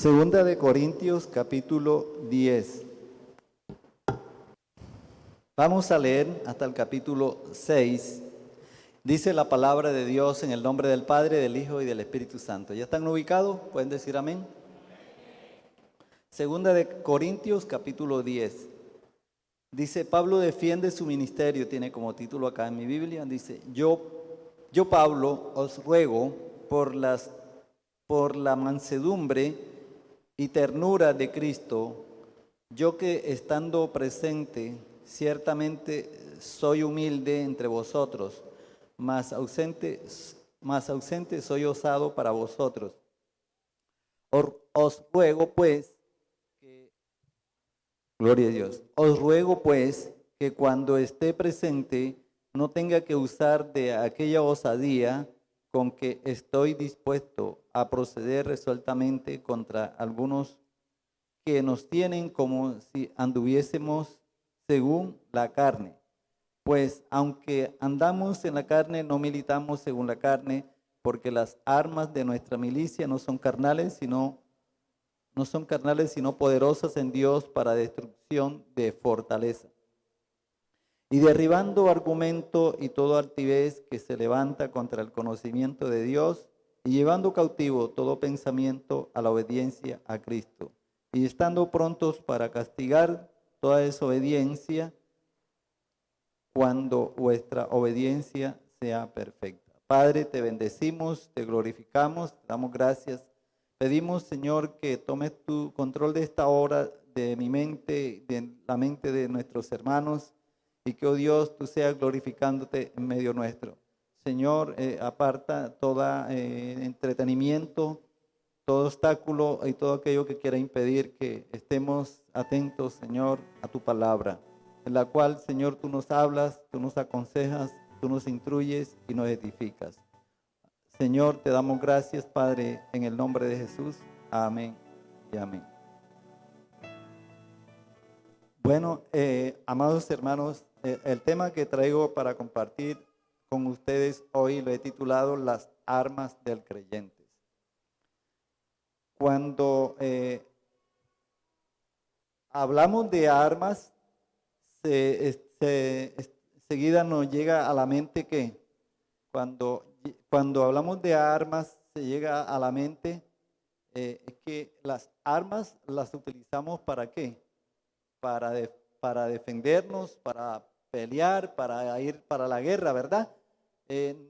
Segunda de Corintios, capítulo 10. Vamos a leer hasta el capítulo 6. Dice la palabra de Dios en el nombre del Padre, del Hijo y del Espíritu Santo. ¿Ya están ubicados? ¿Pueden decir amén? Segunda de Corintios, capítulo 10. Dice, Pablo defiende su ministerio, tiene como título acá en mi Biblia. Dice, yo Pablo, os ruego por la mansedumbre y ternura de Cristo, yo que estando presente, ciertamente soy humilde entre vosotros, mas ausente soy osado para vosotros. Os ruego pues, gloria a Dios, os ruego pues que cuando esté presente no tenga que usar de aquella osadía con que estoy dispuesto a proceder resueltamente contra algunos que nos tienen como si anduviésemos según la carne. Pues aunque andamos en la carne, no militamos según la carne, porque las armas de nuestra milicia no son carnales, sino poderosas en Dios para destrucción de fortaleza. Y derribando argumento y todo altivez que se levanta contra el conocimiento de Dios, y llevando cautivo todo pensamiento a la obediencia a Cristo, y estando prontos para castigar toda desobediencia cuando vuestra obediencia sea perfecta. Padre, te bendecimos, te glorificamos, te damos gracias. Pedimos, Señor, que tomes tu control de esta hora, de mi mente, de la mente de nuestros hermanos, y que, oh Dios, tú seas glorificándote en medio nuestro. Señor, aparta todo entretenimiento, todo obstáculo y todo aquello que quiera impedir que estemos atentos, Señor, a tu palabra, en la cual, Señor, tú nos hablas, tú nos aconsejas, tú nos instruyes y nos edificas. Señor, te damos gracias, Padre, en el nombre de Jesús. Amén y amén. Bueno, amados hermanos, el tema que traigo para compartir con ustedes hoy lo he titulado Las armas del creyente. Cuando hablamos de armas, seguida nos llega a la mente que cuando hablamos de armas, se llega a la mente que las armas las utilizamos ¿para qué? Para defendernos, para pelear, para ir para la guerra, ¿verdad?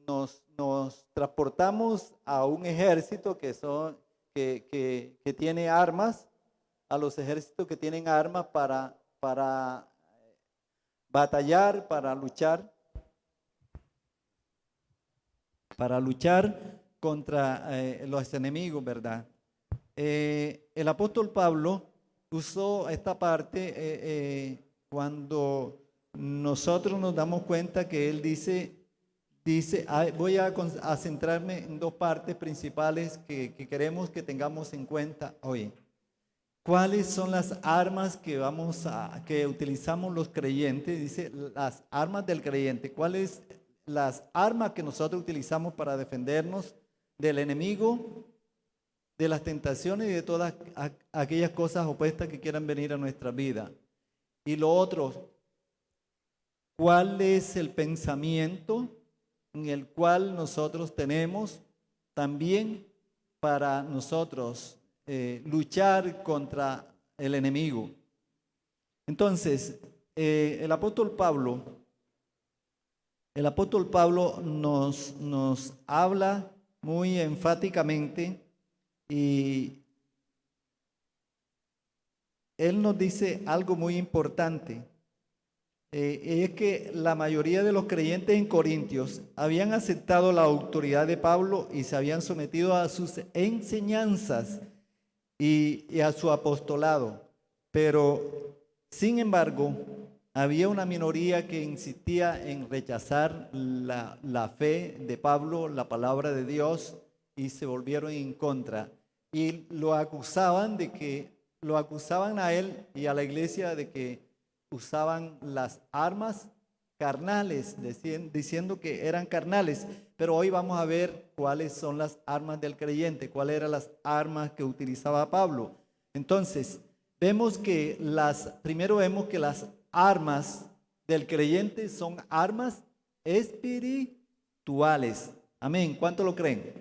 Nos transportamos a un ejército que tiene armas, a los ejércitos que tienen armas para batallar, para luchar contra los enemigos, ¿verdad? El apóstol Pablo usó esta parte cuando nosotros nos damos cuenta que él dice, voy a centrarme en dos partes principales que queremos que tengamos en cuenta hoy. ¿Cuáles son las armas que utilizamos los creyentes? Dice, las armas del creyente. ¿Cuáles las armas que nosotros utilizamos para defendernos del enemigo, de las tentaciones y de todas aquellas cosas opuestas que quieran venir a nuestra vida? Y lo otro, ¿cuál es el pensamiento en el cual nosotros tenemos también para nosotros luchar contra el enemigo? Entonces, el apóstol Pablo nos habla muy enfáticamente y él nos dice algo muy importante. Es que la mayoría de los creyentes en Corintios habían aceptado la autoridad de Pablo y se habían sometido a sus enseñanzas y a su apostolado. Pero, sin embargo, había una minoría que insistía en rechazar la fe de Pablo, la palabra de Dios, y se volvieron en contra. Y lo acusaban a él y a la iglesia de que usaban las armas carnales, diciendo que eran carnales. Pero hoy vamos a ver cuáles son las armas del creyente, cuáles eran las armas que utilizaba Pablo. Entonces, primero vemos que las armas del creyente son armas espirituales. Amén. ¿Cuánto lo creen?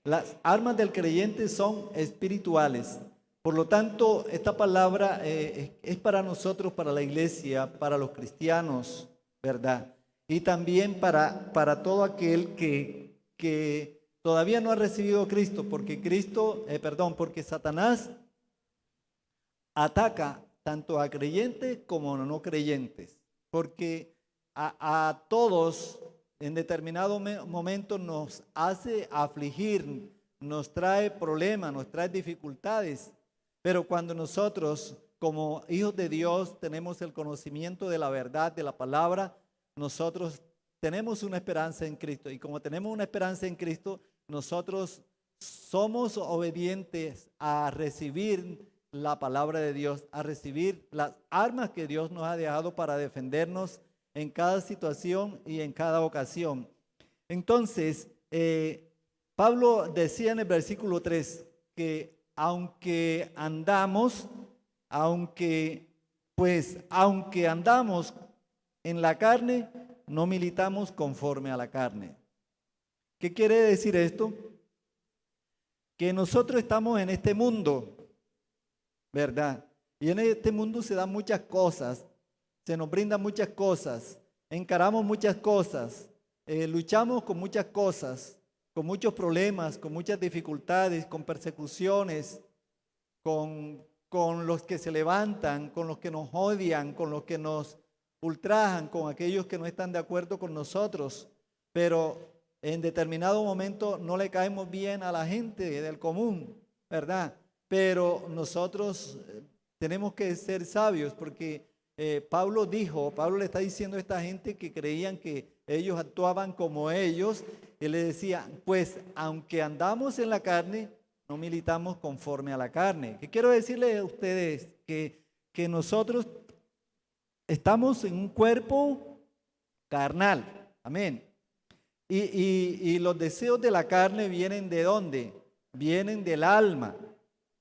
Las armas del creyente son espirituales. Por lo tanto, esta palabra es para nosotros, para la iglesia, para los cristianos, ¿verdad? Y también para todo aquel que todavía no ha recibido a Cristo, porque Satanás ataca tanto a creyentes como a no creyentes, porque a todos en determinado momento nos hace afligir, nos trae problemas, nos trae dificultades, pero cuando nosotros como hijos de Dios tenemos el conocimiento de la verdad, de la palabra, nosotros tenemos una esperanza en Cristo, y como tenemos una esperanza en Cristo, nosotros somos obedientes a recibir la palabra de Dios, a recibir las armas que Dios nos ha dejado para defendernos en cada situación y en cada ocasión. Entonces, Pablo decía en el versículo 3 que aunque andamos en la carne, no militamos conforme a la carne. ¿Qué quiere decir esto? Que nosotros estamos en este mundo, ¿verdad? Y en este mundo se dan muchas cosas, se nos brindan muchas cosas, encaramos muchas cosas, luchamos con muchas cosas, con muchos problemas, con muchas dificultades, con persecuciones, con los que se levantan, con los que nos odian, con los que nos ultrajan, con aquellos que no están de acuerdo con nosotros, pero en determinado momento no le caemos bien a la gente del común, ¿verdad? Pero nosotros tenemos que ser sabios, porque Pablo le está diciendo a esta gente que creían que ellos actuaban como ellos, y le decía, pues aunque andamos en la carne, no militamos conforme a la carne. ¿Qué quiero decirles a ustedes? Que nosotros estamos en un cuerpo carnal, amén. Y los deseos de la carne vienen ¿de dónde? Vienen del alma.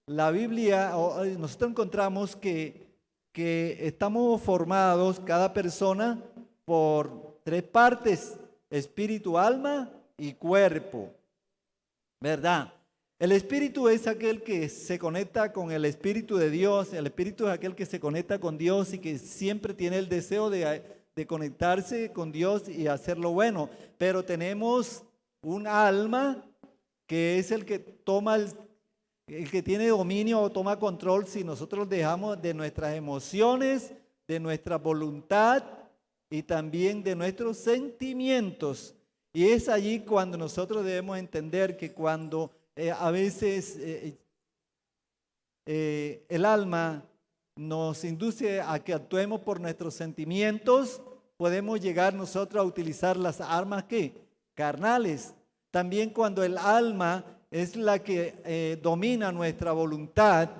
La Biblia, nosotros encontramos que estamos formados, cada persona, por tres partes: espíritu, alma y cuerpo, ¿verdad? El espíritu es aquel que se conecta con el Espíritu de Dios. El espíritu es aquel que se conecta con Dios y que siempre tiene el deseo de conectarse con Dios y hacer lo bueno. Pero tenemos un alma que es el que toma el que tiene dominio o toma control si nosotros dejamos de nuestras emociones, de nuestra voluntad y también de nuestros sentimientos. Y es allí cuando nosotros debemos entender que cuando a veces el alma nos induce a que actuemos por nuestros sentimientos, podemos llegar nosotros a utilizar las armas carnales. También cuando el alma es la que domina nuestra voluntad,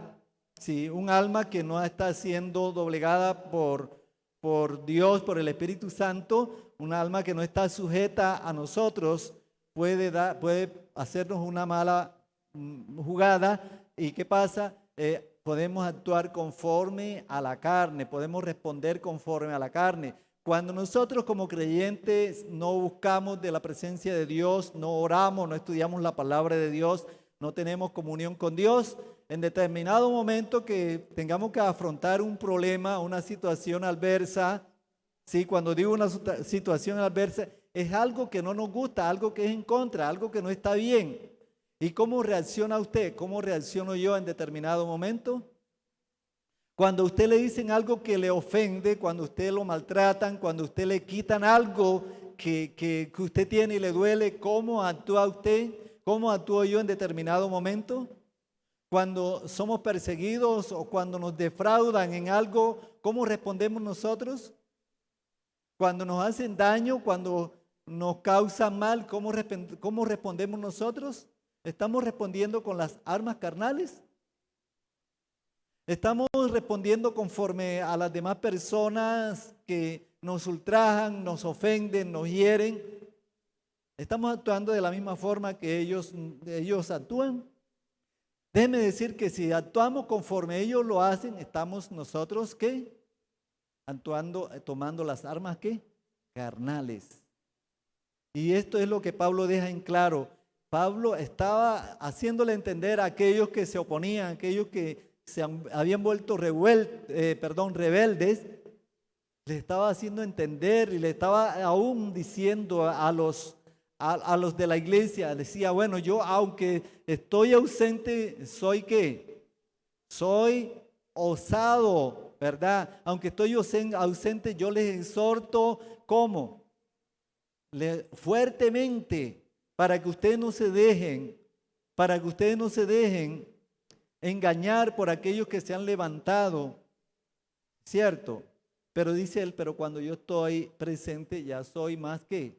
¿sí? Un alma que no está siendo doblegada por Dios, por el Espíritu Santo, un alma que no está sujeta a nosotros, puede hacernos una mala jugada. ¿Y qué pasa? Podemos actuar conforme a la carne, podemos responder conforme a la carne. Cuando nosotros como creyentes no buscamos de la presencia de Dios, no oramos, no estudiamos la palabra de Dios, no tenemos comunión con Dios, en determinado momento que tengamos que afrontar un problema, una situación adversa, ¿sí? Cuando digo una situación adversa, es algo que no nos gusta, algo que es en contra, algo que no está bien. ¿Y cómo reacciona usted? ¿Cómo reacciono yo en determinado momento? Cuando a usted le dicen algo que le ofende, cuando a usted lo maltratan, cuando a usted le quitan algo que usted tiene y le duele, ¿cómo actúa usted? ¿Cómo actúo yo en determinado momento? Cuando somos perseguidos o cuando nos defraudan en algo, ¿cómo respondemos nosotros? Cuando nos hacen daño, cuando nos causan mal, ¿cómo respondemos nosotros? ¿Estamos respondiendo con las armas carnales? ¿Estamos respondiendo conforme a las demás personas que nos ultrajan, nos ofenden, nos hieren, ¿estamos actuando de la misma forma que ellos actúan? Déjeme decir que si actuamos conforme ellos lo hacen, estamos nosotros, ¿qué? Actuando, tomando las armas, ¿qué? Carnales. Y esto es lo que Pablo deja en claro. Pablo estaba haciéndole entender a aquellos que se oponían, aquellos que se habían vuelto rebeldes, le estaba haciendo entender y le estaba aún diciendo a los de la iglesia, decía, bueno, yo aunque estoy ausente, ¿soy qué? Soy osado, ¿verdad? Aunque estoy ausente, yo les exhorto, ¿cómo? Fuertemente, para que ustedes no se dejen engañar por aquellos que se han levantado, ¿cierto? Pero dice él, pero cuando yo estoy presente ya soy más que,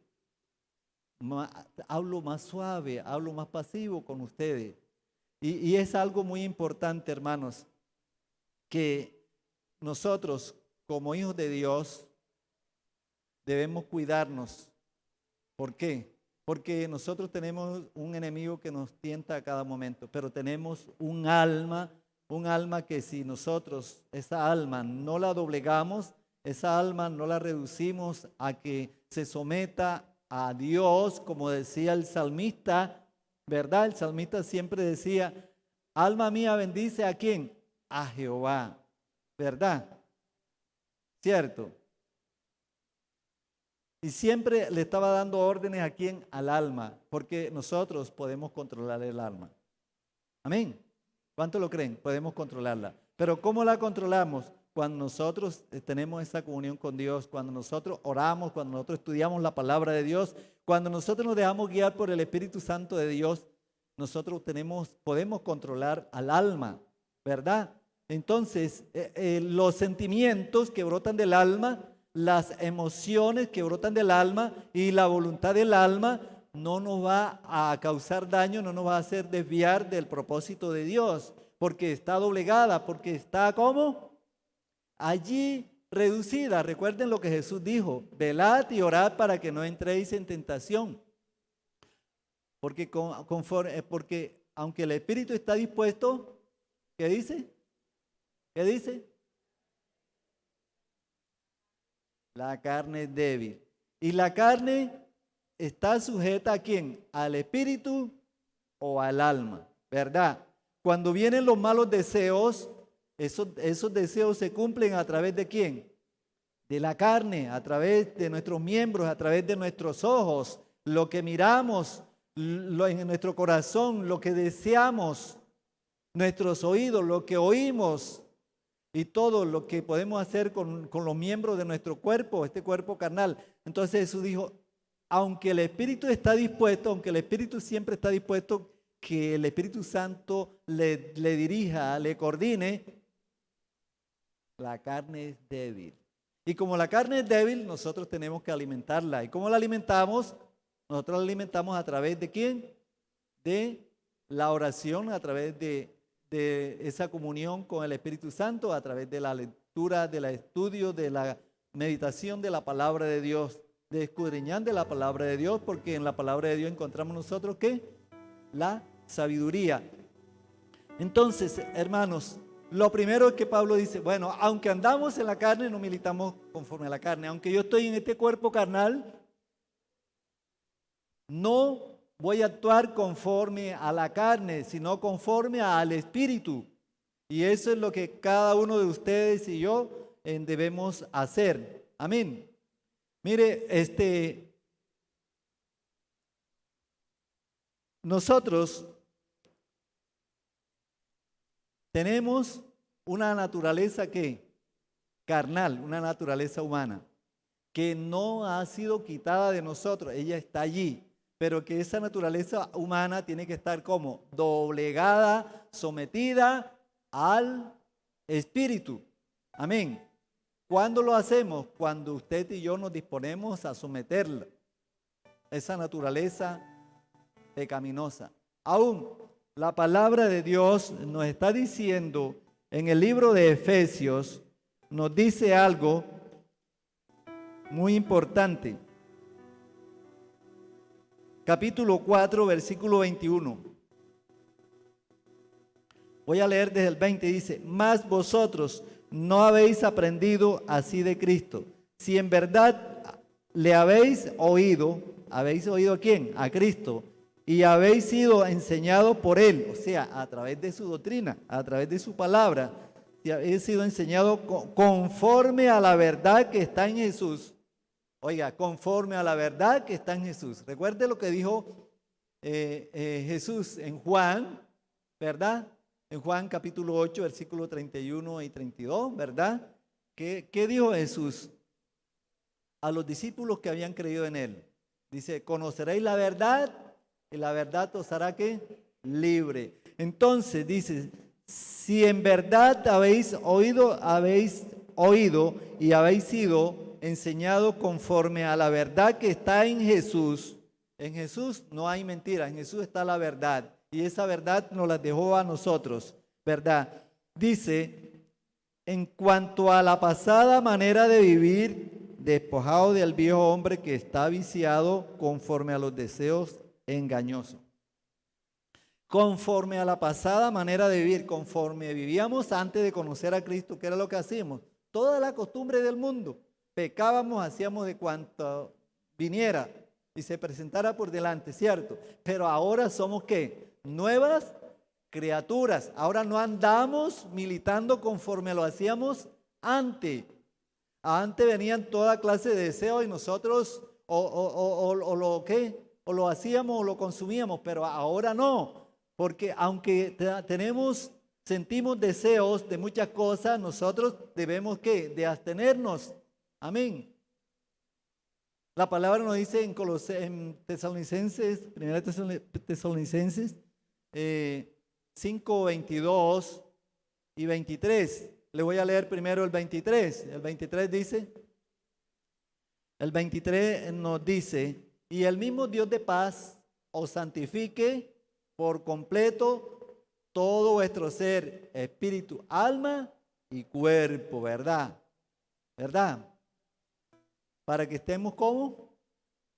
hablo más suave, hablo más pasivo con ustedes. Y es algo muy importante, hermanos, que nosotros como hijos de Dios debemos cuidarnos. ¿Por qué? Porque nosotros tenemos un enemigo que nos tienta a cada momento, pero tenemos un alma que si nosotros esa alma no la doblegamos, esa alma no la reducimos a que se someta a Dios, como decía el salmista, ¿verdad? El salmista siempre decía, alma mía bendice ¿a quién? A Jehová, ¿verdad? ¿Cierto? Y siempre le estaba dando órdenes ¿a quién? Al alma, porque nosotros podemos controlar el alma. Amén. ¿Cuánto lo creen? Podemos controlarla. Pero ¿cómo la controlamos? Cuando nosotros tenemos esa comunión con Dios, cuando nosotros oramos, cuando nosotros estudiamos la palabra de Dios, cuando nosotros nos dejamos guiar por el Espíritu Santo de Dios, nosotros podemos controlar al alma, ¿verdad? Entonces, los sentimientos que brotan del alma, las emociones que brotan del alma y la voluntad del alma no nos va a causar daño, no nos va a hacer desviar del propósito de Dios, porque está doblegada, porque está ¿cómo? Allí reducida. Recuerden lo que Jesús dijo, velad y orad para que no entréis en tentación. Porque aunque el espíritu está dispuesto, ¿qué dice? ¿Qué dice? La carne es débil. Y la carne está sujeta ¿a quién? Al espíritu o al alma, ¿verdad? Cuando vienen los malos deseos, esos deseos se cumplen a través de quién? De la carne, a través de nuestros miembros, a través de nuestros ojos, lo que miramos en nuestro corazón, lo que deseamos, nuestros oídos, lo que oímos y todo lo que podemos hacer con los miembros de nuestro cuerpo, este cuerpo carnal. Entonces Jesús dijo, aunque el Espíritu está dispuesto, aunque el Espíritu siempre está dispuesto, que el Espíritu Santo le dirija, le coordine, la carne es débil. Y como la carne es débil, nosotros tenemos que alimentarla. ¿Y cómo la alimentamos? Nosotros la alimentamos a través de ¿quién? De la oración, a través de esa comunión con el Espíritu Santo, a través de la lectura, del estudio, de la meditación de la palabra de Dios, de escudriñar de la palabra de Dios, porque en la palabra de Dios encontramos nosotros ¿qué? La sabiduría. Entonces, hermanos, lo primero es que Pablo dice, bueno, aunque andamos en la carne, no militamos conforme a la carne. Aunque yo estoy en este cuerpo carnal, no voy a actuar conforme a la carne, sino conforme al Espíritu. Y eso es lo que cada uno de ustedes y yo debemos hacer. Amén. Mire, nosotros tenemos una naturaleza que carnal, una naturaleza humana, que no ha sido quitada de nosotros, ella está allí, pero que esa naturaleza humana tiene que estar como doblegada, sometida al Espíritu. Amén. ¿Cuándo lo hacemos? Cuando usted y yo nos disponemos a someterla, esa naturaleza pecaminosa. Aún la palabra de Dios nos está diciendo en el libro de Efesios, nos dice algo muy importante. Capítulo 4, versículo 21. Voy a leer desde el 20, dice: mas vosotros no habéis aprendido así de Cristo. Si en verdad le habéis oído ¿a quién? A Cristo, y habéis sido enseñados por Él, o sea, a través de su doctrina, a través de su palabra, y habéis sido enseñados conforme a la verdad que está en Jesús. Oiga, conforme a la verdad que está en Jesús. Recuerde lo que dijo Jesús en Juan, ¿verdad? En Juan capítulo 8, versículo 31 y 32, ¿verdad? ¿Qué dijo Jesús a los discípulos que habían creído en Él? Dice: conoceréis la verdad y la verdad os hará ¿qué? Libre. Entonces dice: si en verdad habéis oído y habéis sido enseñados conforme a la verdad que está en Jesús no hay mentira, en Jesús está la verdad. Y esa verdad nos la dejó a nosotros, ¿verdad? Dice: en cuanto a la pasada manera de vivir, despojado del viejo hombre que está viciado conforme a los deseos engañosos. Conforme a la pasada manera de vivir, conforme vivíamos antes de conocer a Cristo, ¿qué era lo que hacíamos? Toda la costumbre del mundo. Pecábamos, hacíamos de cuanto viniera y se presentara por delante, ¿cierto? Pero ahora somos ¿qué? Nuevas criaturas. Ahora no andamos militando conforme lo hacíamos antes. Antes venían toda clase de deseos y nosotros o lo hacíamos o lo consumíamos, pero ahora no, porque aunque sentimos deseos de muchas cosas, nosotros debemos ¿qué? De abstenernos. Amén. La palabra nos dice en Tesalonicenses, 1 Tesalonicenses 5, 22 y 23. Le voy a leer primero el 23. El 23 dice, el 23 nos dice: y el mismo Dios de paz os santifique por completo todo vuestro ser, espíritu, alma y cuerpo, ¿verdad? ¿Verdad? Para que estemos como,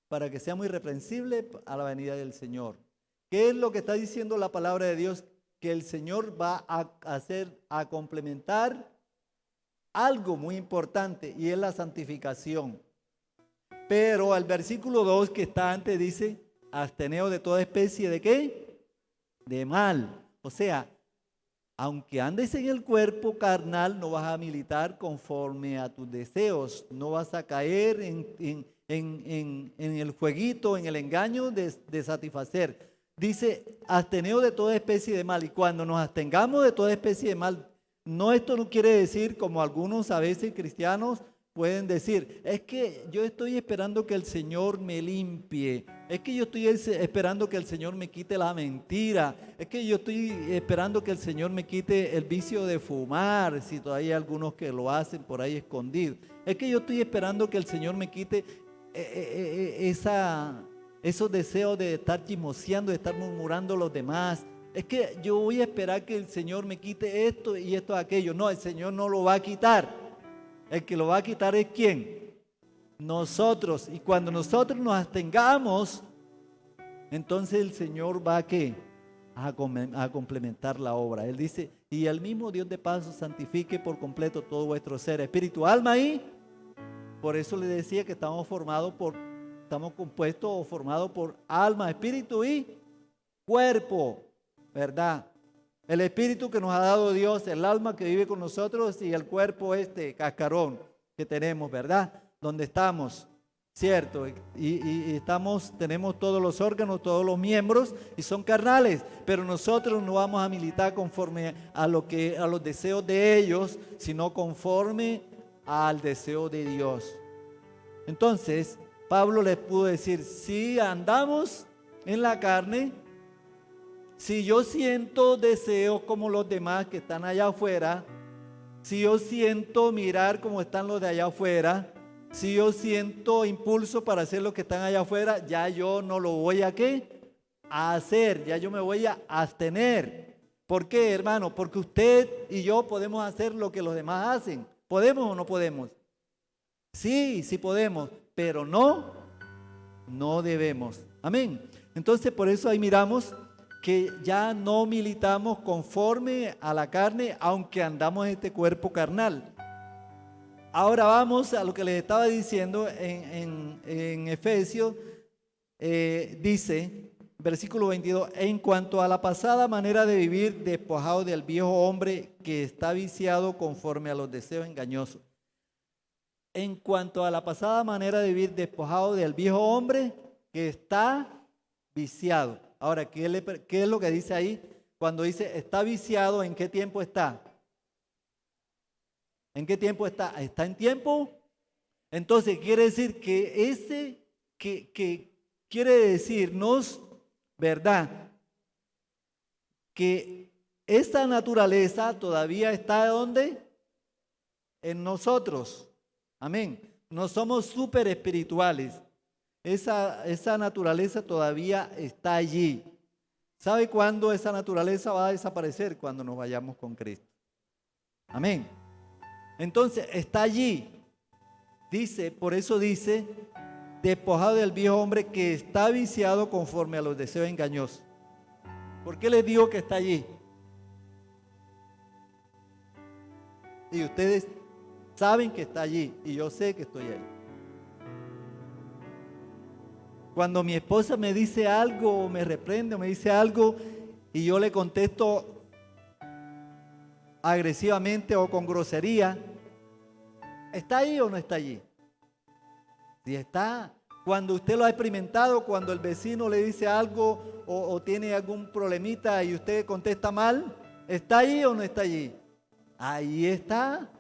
para que seamos irreprensibles a la venida del Señor. ¿Qué es lo que está diciendo la palabra de Dios? Que el Señor va a complementar algo muy importante, y es la santificación. Pero al versículo 2 que está antes dice: absteneos de toda especie de ¿qué? De mal. O sea, aunque andes en el cuerpo carnal, no vas a militar conforme a tus deseos, no vas a caer en el jueguito, en el engaño de satisfacer. Dice: absteneos de toda especie de mal. Y cuando nos abstengamos de toda especie de mal, esto no quiere decir, como algunos a veces cristianos pueden decir, es que yo estoy esperando que el Señor me limpie, es que yo estoy esperando que el Señor me quite la mentira, es que yo estoy esperando que el Señor me quite el vicio de fumar, si todavía hay algunos que lo hacen por ahí escondido, es que yo estoy esperando que el Señor me quite esos deseos de estar chismoseando, de estar murmurando a los demás. Es que yo voy a esperar que el Señor me quite esto y esto, aquello. No, el Señor no lo va a quitar. El que lo va a quitar es ¿quién? Nosotros. Y cuando nosotros nos abstengamos, entonces el Señor va a complementar la obra. Él dice: y el mismo Dios de paz os santifique por completo todo vuestro ser, espíritu, alma y... Por eso le decía que estamos compuestos o formados por alma, espíritu y cuerpo, ¿verdad? El espíritu que nos ha dado Dios, el alma que vive con nosotros y el cuerpo cascarón que tenemos, ¿verdad? Donde estamos, ¿cierto? Y tenemos todos los órganos, todos los miembros y son carnales, pero nosotros no vamos a militar conforme a los deseos de ellos, sino conforme al deseo de Dios. Entonces, Pablo les pudo decir: si andamos en la carne, si yo siento deseos como los demás que están allá afuera, si yo siento mirar como están los de allá afuera, si yo siento impulso para hacer lo que están allá afuera, ya yo no lo voy a hacer, ya yo me voy a abstener. ¿Por qué, hermano? Porque usted y yo podemos hacer lo que los demás hacen. ¿Podemos o no podemos? Sí, sí podemos, pero no debemos. Amén. Entonces por eso ahí miramos que ya no militamos conforme a la carne, aunque andamos en este cuerpo carnal. Ahora vamos a lo que les estaba diciendo en Efesios, dice, versículo 22, en cuanto a la pasada manera de vivir, despojado del viejo hombre que está viciado conforme a los deseos engañosos. En cuanto a la pasada manera de vivir, despojado del viejo hombre que está viciado. Ahora, ¿qué es lo que dice ahí? Cuando dice está viciado, ¿en qué tiempo está? ¿En qué tiempo está? ¿Está en tiempo? Entonces quiere decir que quiere decirnos, ¿verdad? Que esta naturaleza todavía está ¿dónde? En nosotros. Amén. No somos súper espirituales. Esa naturaleza todavía está allí. ¿Sabe cuándo esa naturaleza va a desaparecer? Cuando nos vayamos con Cristo. Amén. Entonces está allí. Dice, por eso dice, despojado del viejo hombre que está viciado conforme a los deseos engañosos. ¿Por qué les digo que está allí? Y ustedes saben que está allí y yo sé que estoy ahí. Cuando mi esposa me dice algo, o me reprende, o me dice algo, y yo le contesto agresivamente o con grosería, ¿está ahí o no está allí? Si está, cuando usted lo ha experimentado, cuando el vecino le dice algo o tiene algún problemita y usted contesta mal, ¿está ahí o no está allí? Ahí está,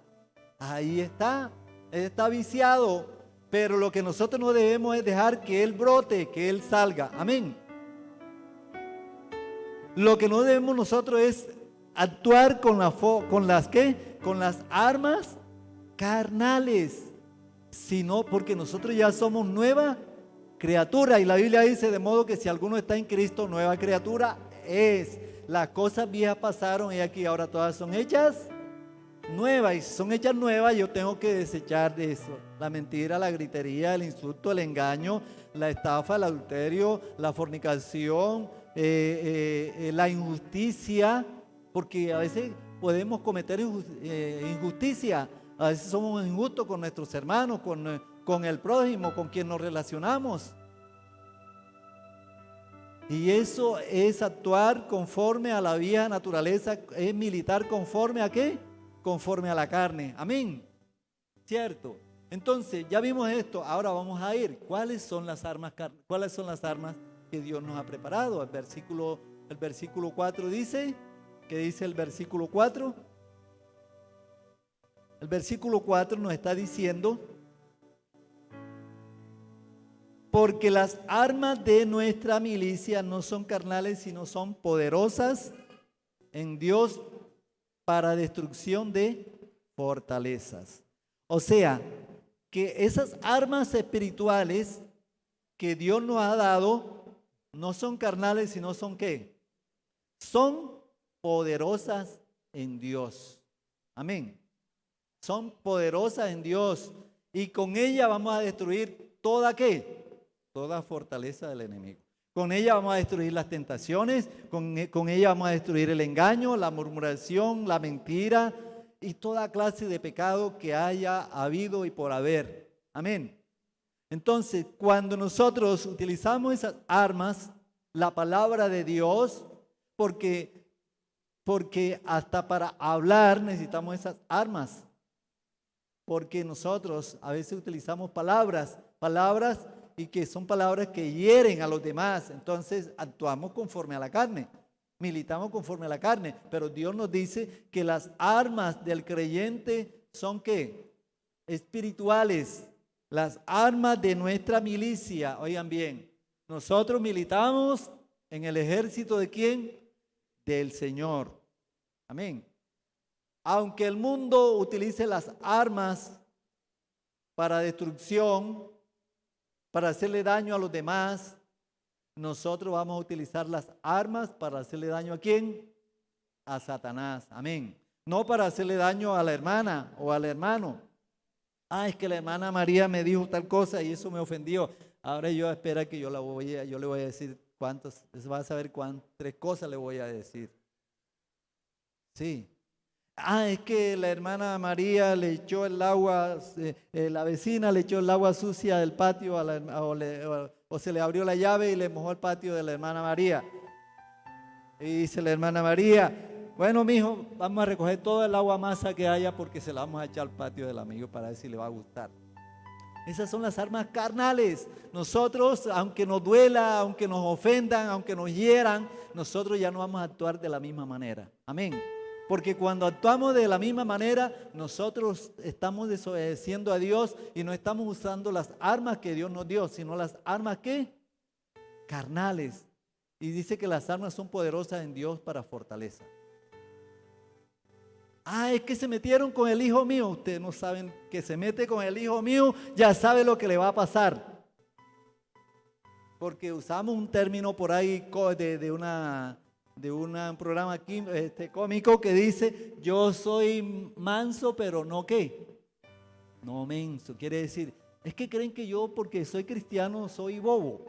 está viciado. Pero lo que nosotros no debemos es dejar que él brote, que él salga. Amén. Lo que no debemos nosotros es actuar con las armas carnales, sino porque nosotros ya somos nueva criatura. Y la Biblia dice, de modo que si alguno está en Cristo, nueva criatura es. Las cosas viejas pasaron y aquí ahora todas son hechas nuevas, y si son hechas nuevas, yo tengo que desechar de eso la mentira, la gritería, el insulto, el engaño, la estafa, el adulterio, la fornicación, la injusticia, porque a veces podemos cometer injusticia, a veces somos injustos con nuestros hermanos, con el prójimo, con quien nos relacionamos. Y eso es actuar conforme a la vieja naturaleza, es militar conforme a ¿qué? Conforme a la carne. Amén. ¿Cierto? Entonces, ya vimos esto, ahora vamos a ir. ¿Cuáles son las armas que Dios nos ha preparado? El versículo 4 dice, ¿qué dice el versículo 4? El versículo 4 nos está diciendo, porque las armas de nuestra milicia no son carnales, sino son poderosas en Dios para destrucción de fortalezas. O sea, que esas armas espirituales que Dios nos ha dado no son carnales, sino son ¿qué? Son poderosas en Dios. Amén. Son poderosas en Dios y con ella vamos a destruir toda ¿qué? Toda fortaleza del enemigo. Con ella vamos a destruir las tentaciones, con ella vamos a destruir el engaño, la murmuración, la mentira y toda clase de pecado que haya habido y por haber. Amén. Entonces, cuando nosotros utilizamos esas armas, la palabra de Dios, porque hasta para hablar necesitamos esas armas, porque nosotros a veces utilizamos palabras y que son palabras que hieren a los demás, entonces actuamos conforme a la carne, militamos conforme a la carne, pero Dios nos dice que las armas del creyente son ¿qué? Espirituales, las armas de nuestra milicia. Oigan bien, nosotros militamos en el ejército ¿de quién? Del Señor. Amén. Aunque el mundo utilice las armas para destrucción, para hacerle daño a los demás, nosotros vamos a utilizar las armas para hacerle daño ¿a quién? A Satanás. Amén. No para hacerle daño a la hermana o al hermano. Ah, es que la hermana María me dijo tal cosa y eso me ofendió. Ahora yo espera que yo le voy a decir cuántas, va a saber cuántas, 3 cosas le voy a decir. Sí. Ah, es que la hermana María le echó el agua, la vecina le echó el agua sucia del patio o se le abrió la llave y le mojó el patio de la hermana María. Y dice la hermana María, bueno, mijo, vamos a recoger todo el agua masa que haya porque se la vamos a echar al patio del amigo para ver si le va a gustar. Esas son las armas carnales. Nosotros, aunque nos duela, aunque nos ofendan, aunque nos hieran, nosotros ya no vamos a actuar de la misma manera. Amén. Porque cuando actuamos de la misma manera, nosotros estamos desobedeciendo a Dios y no estamos usando las armas que Dios nos dio, sino las armas ¿qué? Carnales. Y dice que las armas son poderosas en Dios para fortaleza. Ah, es que se metieron con el hijo mío. Ustedes no saben que se mete con el hijo mío, ya sabe lo que le va a pasar. Porque usamos un término por ahí de un programa aquí, cómico que dice, yo soy manso, pero no qué. No menso, quiere decir, es que creen que yo porque soy cristiano soy bobo.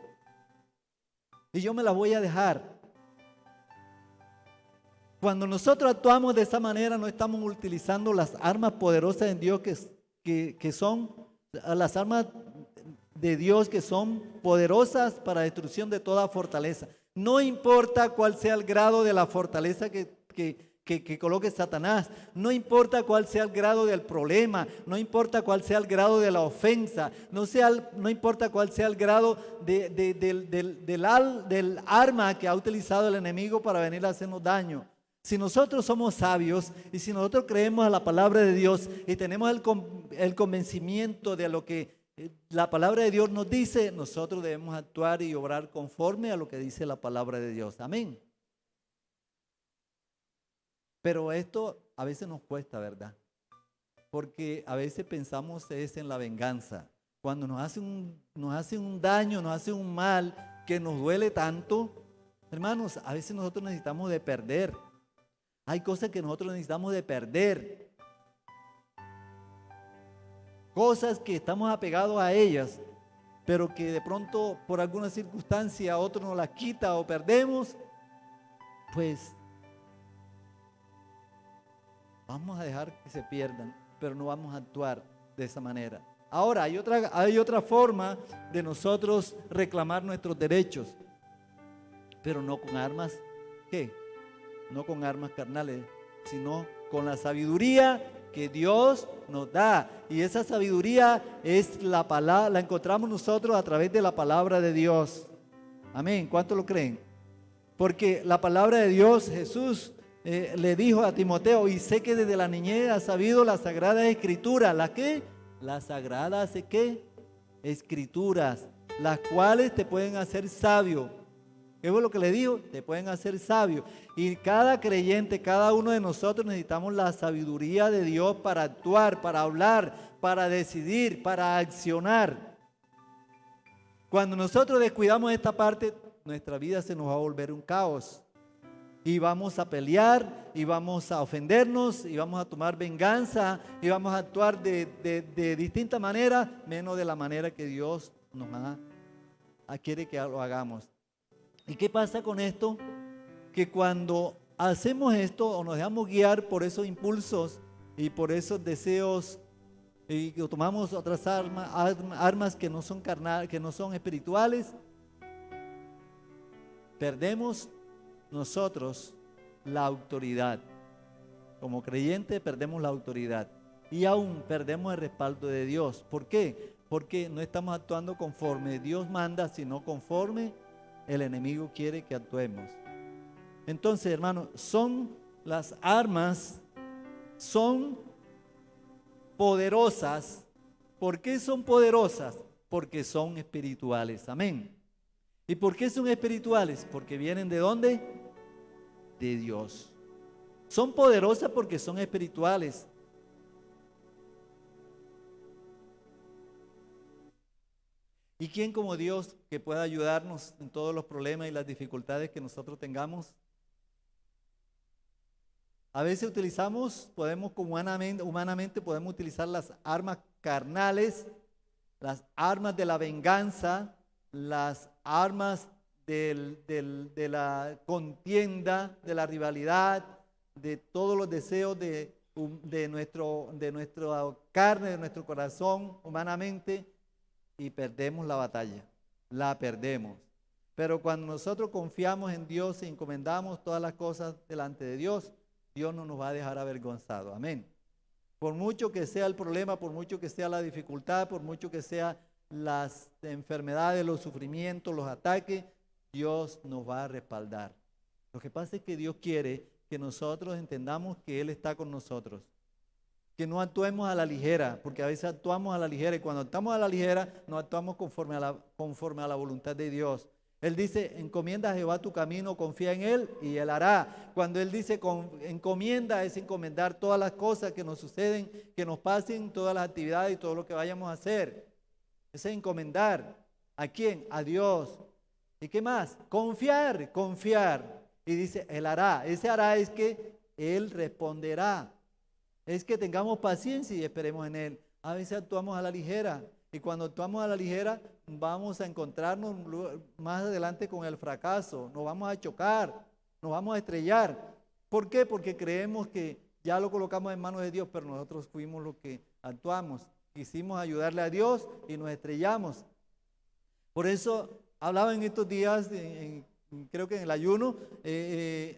Y yo me la voy a dejar. Cuando nosotros actuamos de esa manera, no estamos utilizando las armas poderosas en Dios que son las armas de Dios que son poderosas para destrucción de toda fortaleza. No importa cuál sea el grado de la fortaleza que coloque Satanás, no importa cuál sea el grado del problema, no importa cuál sea el grado de la ofensa, no importa cuál sea el grado del arma que ha utilizado el enemigo para venir a hacernos daño. Si nosotros somos sabios y si nosotros creemos a la palabra de Dios y tenemos el convencimiento de lo que la palabra de Dios nos dice, nosotros debemos actuar y obrar conforme a lo que dice la palabra de Dios. Amén. Pero esto a veces nos cuesta, ¿verdad? Porque a veces pensamos es en la venganza. Cuando nos hacen un daño, nos hacen un mal que nos duele tanto, hermanos, a veces nosotros necesitamos de perder. Hay cosas que nosotros necesitamos de perder. Cosas que estamos apegados a ellas, pero que de pronto por alguna circunstancia otro nos las quita o perdemos, pues vamos a dejar que se pierdan, pero no vamos a actuar de esa manera. Ahora, hay otra forma de nosotros reclamar nuestros derechos, pero no con armas, ¿qué? No con armas carnales, sino con la sabiduría que Dios nos da. Y esa sabiduría es la palabra, la encontramos nosotros a través de la palabra de Dios. Amén. ¿Cuántos lo creen? Porque la palabra de Dios, Jesús le dijo a Timoteo, y sé que desde la niñez has sabido las sagradas escrituras. ¿Las qué? Las sagradas ¿qué? Escrituras, las cuales te pueden hacer sabio. ¿Qué fue lo que le dijo? Te pueden hacer sabio. Y cada creyente, cada uno de nosotros necesitamos la sabiduría de Dios para actuar, para hablar, para decidir, para accionar. Cuando nosotros descuidamos esta parte, nuestra vida se nos va a volver un caos. Y vamos a pelear, y vamos a ofendernos, y vamos a tomar venganza, y vamos a actuar de distintas maneras, menos de la manera que Dios quiere que lo hagamos. ¿Y qué pasa con esto? Que cuando hacemos esto o nos dejamos guiar por esos impulsos y por esos deseos y tomamos otras armas que no son carnales, que no son espirituales, perdemos nosotros la autoridad. Como creyentes perdemos la autoridad y aún perdemos el respaldo de Dios. ¿Por qué? Porque no estamos actuando conforme Dios manda, sino conforme el enemigo quiere que actuemos. Entonces, hermanos, las armas son poderosas. ¿Por qué son poderosas? Porque son espirituales. Amén. ¿Y por qué son espirituales? Porque vienen ¿de dónde? De Dios. Son poderosas porque son espirituales. ¿Y quién como Dios que pueda ayudarnos en todos los problemas y las dificultades que nosotros tengamos? A veces podemos humanamente podemos utilizar las armas carnales, las armas de la venganza, las armas de la contienda, de la rivalidad, de todos los deseos de nuestra carne, de nuestro corazón humanamente, y perdemos la batalla, la perdemos. Pero cuando nosotros confiamos en Dios y encomendamos todas las cosas delante de Dios, Dios no nos va a dejar avergonzados. Amén. Por mucho que sea el problema, por mucho que sea la dificultad, por mucho que sean las enfermedades, los sufrimientos, los ataques, Dios nos va a respaldar. Lo que pasa es que Dios quiere que nosotros entendamos que Él está con nosotros. Que no actuemos a la ligera, porque a veces actuamos a la ligera y cuando actuamos a la ligera no actuamos conforme a la voluntad de Dios. Él dice, encomienda a Jehová tu camino, confía en Él y Él hará. Cuando Él dice encomienda, es encomendar todas las cosas que nos suceden, que nos pasen, todas las actividades y todo lo que vayamos a hacer. Ese es encomendar. ¿A quién? A Dios. ¿Y qué más? Confiar, confiar. Y dice, Él hará. Ese hará es que Él responderá. Es que tengamos paciencia y esperemos en Él. A veces actuamos a la ligera. Y cuando actuamos a la ligera, vamos a encontrarnos más adelante con el fracaso. Nos vamos a chocar, nos vamos a estrellar. ¿Por qué? Porque creemos que ya lo colocamos en manos de Dios, pero nosotros fuimos los que actuamos. Quisimos ayudarle a Dios y nos estrellamos. Por eso hablaba en estos días, creo que en el ayuno,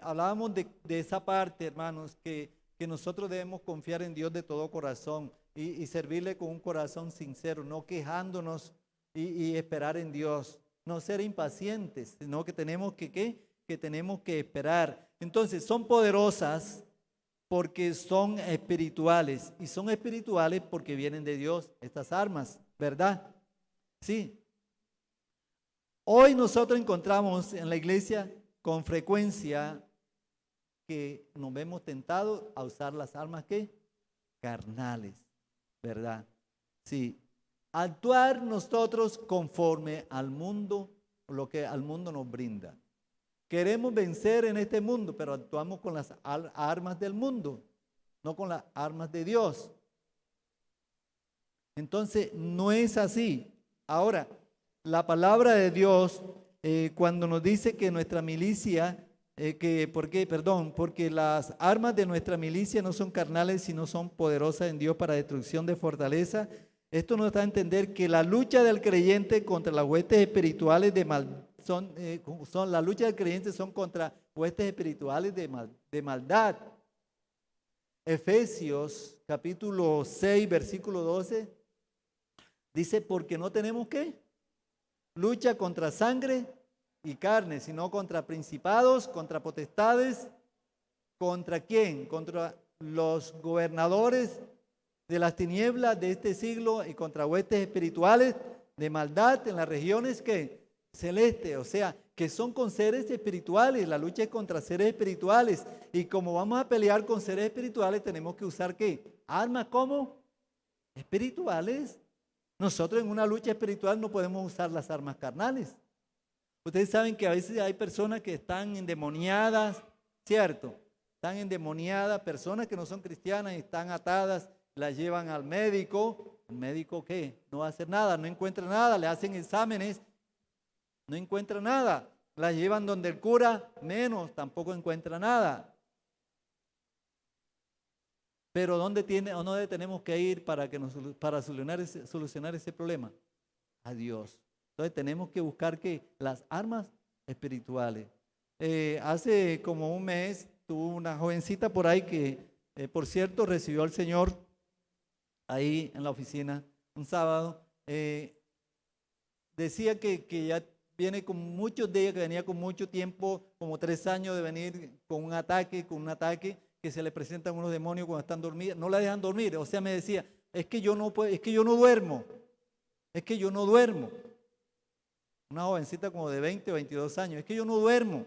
hablábamos de esa parte, hermanos, que nosotros debemos confiar en Dios de todo corazón y servirle con un corazón sincero, no quejándonos y esperar en Dios, no ser impacientes, sino que tenemos que tenemos que esperar. Entonces, son poderosas porque son espirituales y son espirituales porque vienen de Dios estas armas, ¿verdad? Sí. Hoy nosotros encontramos en la iglesia con frecuencia que nos vemos tentados a usar las armas ¿qué? Carnales, ¿verdad? Sí. Actuar nosotros conforme al mundo, lo que al mundo nos brinda. Queremos vencer en este mundo, pero actuamos con las armas del mundo, no con las armas de Dios. Entonces, no es así. Ahora, la palabra de Dios, cuando nos dice que nuestra milicia, porque las armas de nuestra milicia no son carnales, sino son poderosas en Dios para destrucción de fortaleza. Esto nos da a entender que la lucha del creyente contra las huestes espirituales la lucha del creyente son contra huestes espirituales de maldad. Efesios capítulo 6, versículo 12, dice, porque no tenemos ¿qué? Lucha contra sangre y carne, sino contra principados, contra potestades, ¿contra quién? Contra los gobernadores de las tinieblas de este siglo y contra huestes espirituales de maldad en las regiones que celestes, o sea, que son con seres espirituales. La lucha es contra seres espirituales y como vamos a pelear con seres espirituales tenemos que usar ¿qué? Armas como espirituales. Nosotros en una lucha espiritual no podemos usar las armas carnales. Ustedes saben que a veces hay personas que están endemoniadas, ¿cierto? Están endemoniadas, personas que no son cristianas y están atadas, las llevan al médico. ¿El médico qué? No va a hacer nada, no encuentra nada, le hacen exámenes, no encuentra nada. Las llevan donde el cura, menos, tampoco encuentra nada. Pero ¿dónde tenemos que ir para solucionar ese problema? A Dios. Entonces tenemos que buscar que las armas espirituales. Hace como un mes tuvo una jovencita por ahí que, por cierto, recibió al Señor ahí en la oficina un sábado. Decía que ya viene con muchos de ellos, que venía con mucho tiempo, como 3 años de venir con un ataque, que se le presentan unos demonios cuando están dormidas, no la dejan dormir. O sea, me decía, es que yo no duermo. Una jovencita como de 20 o 22 años, es que yo no duermo.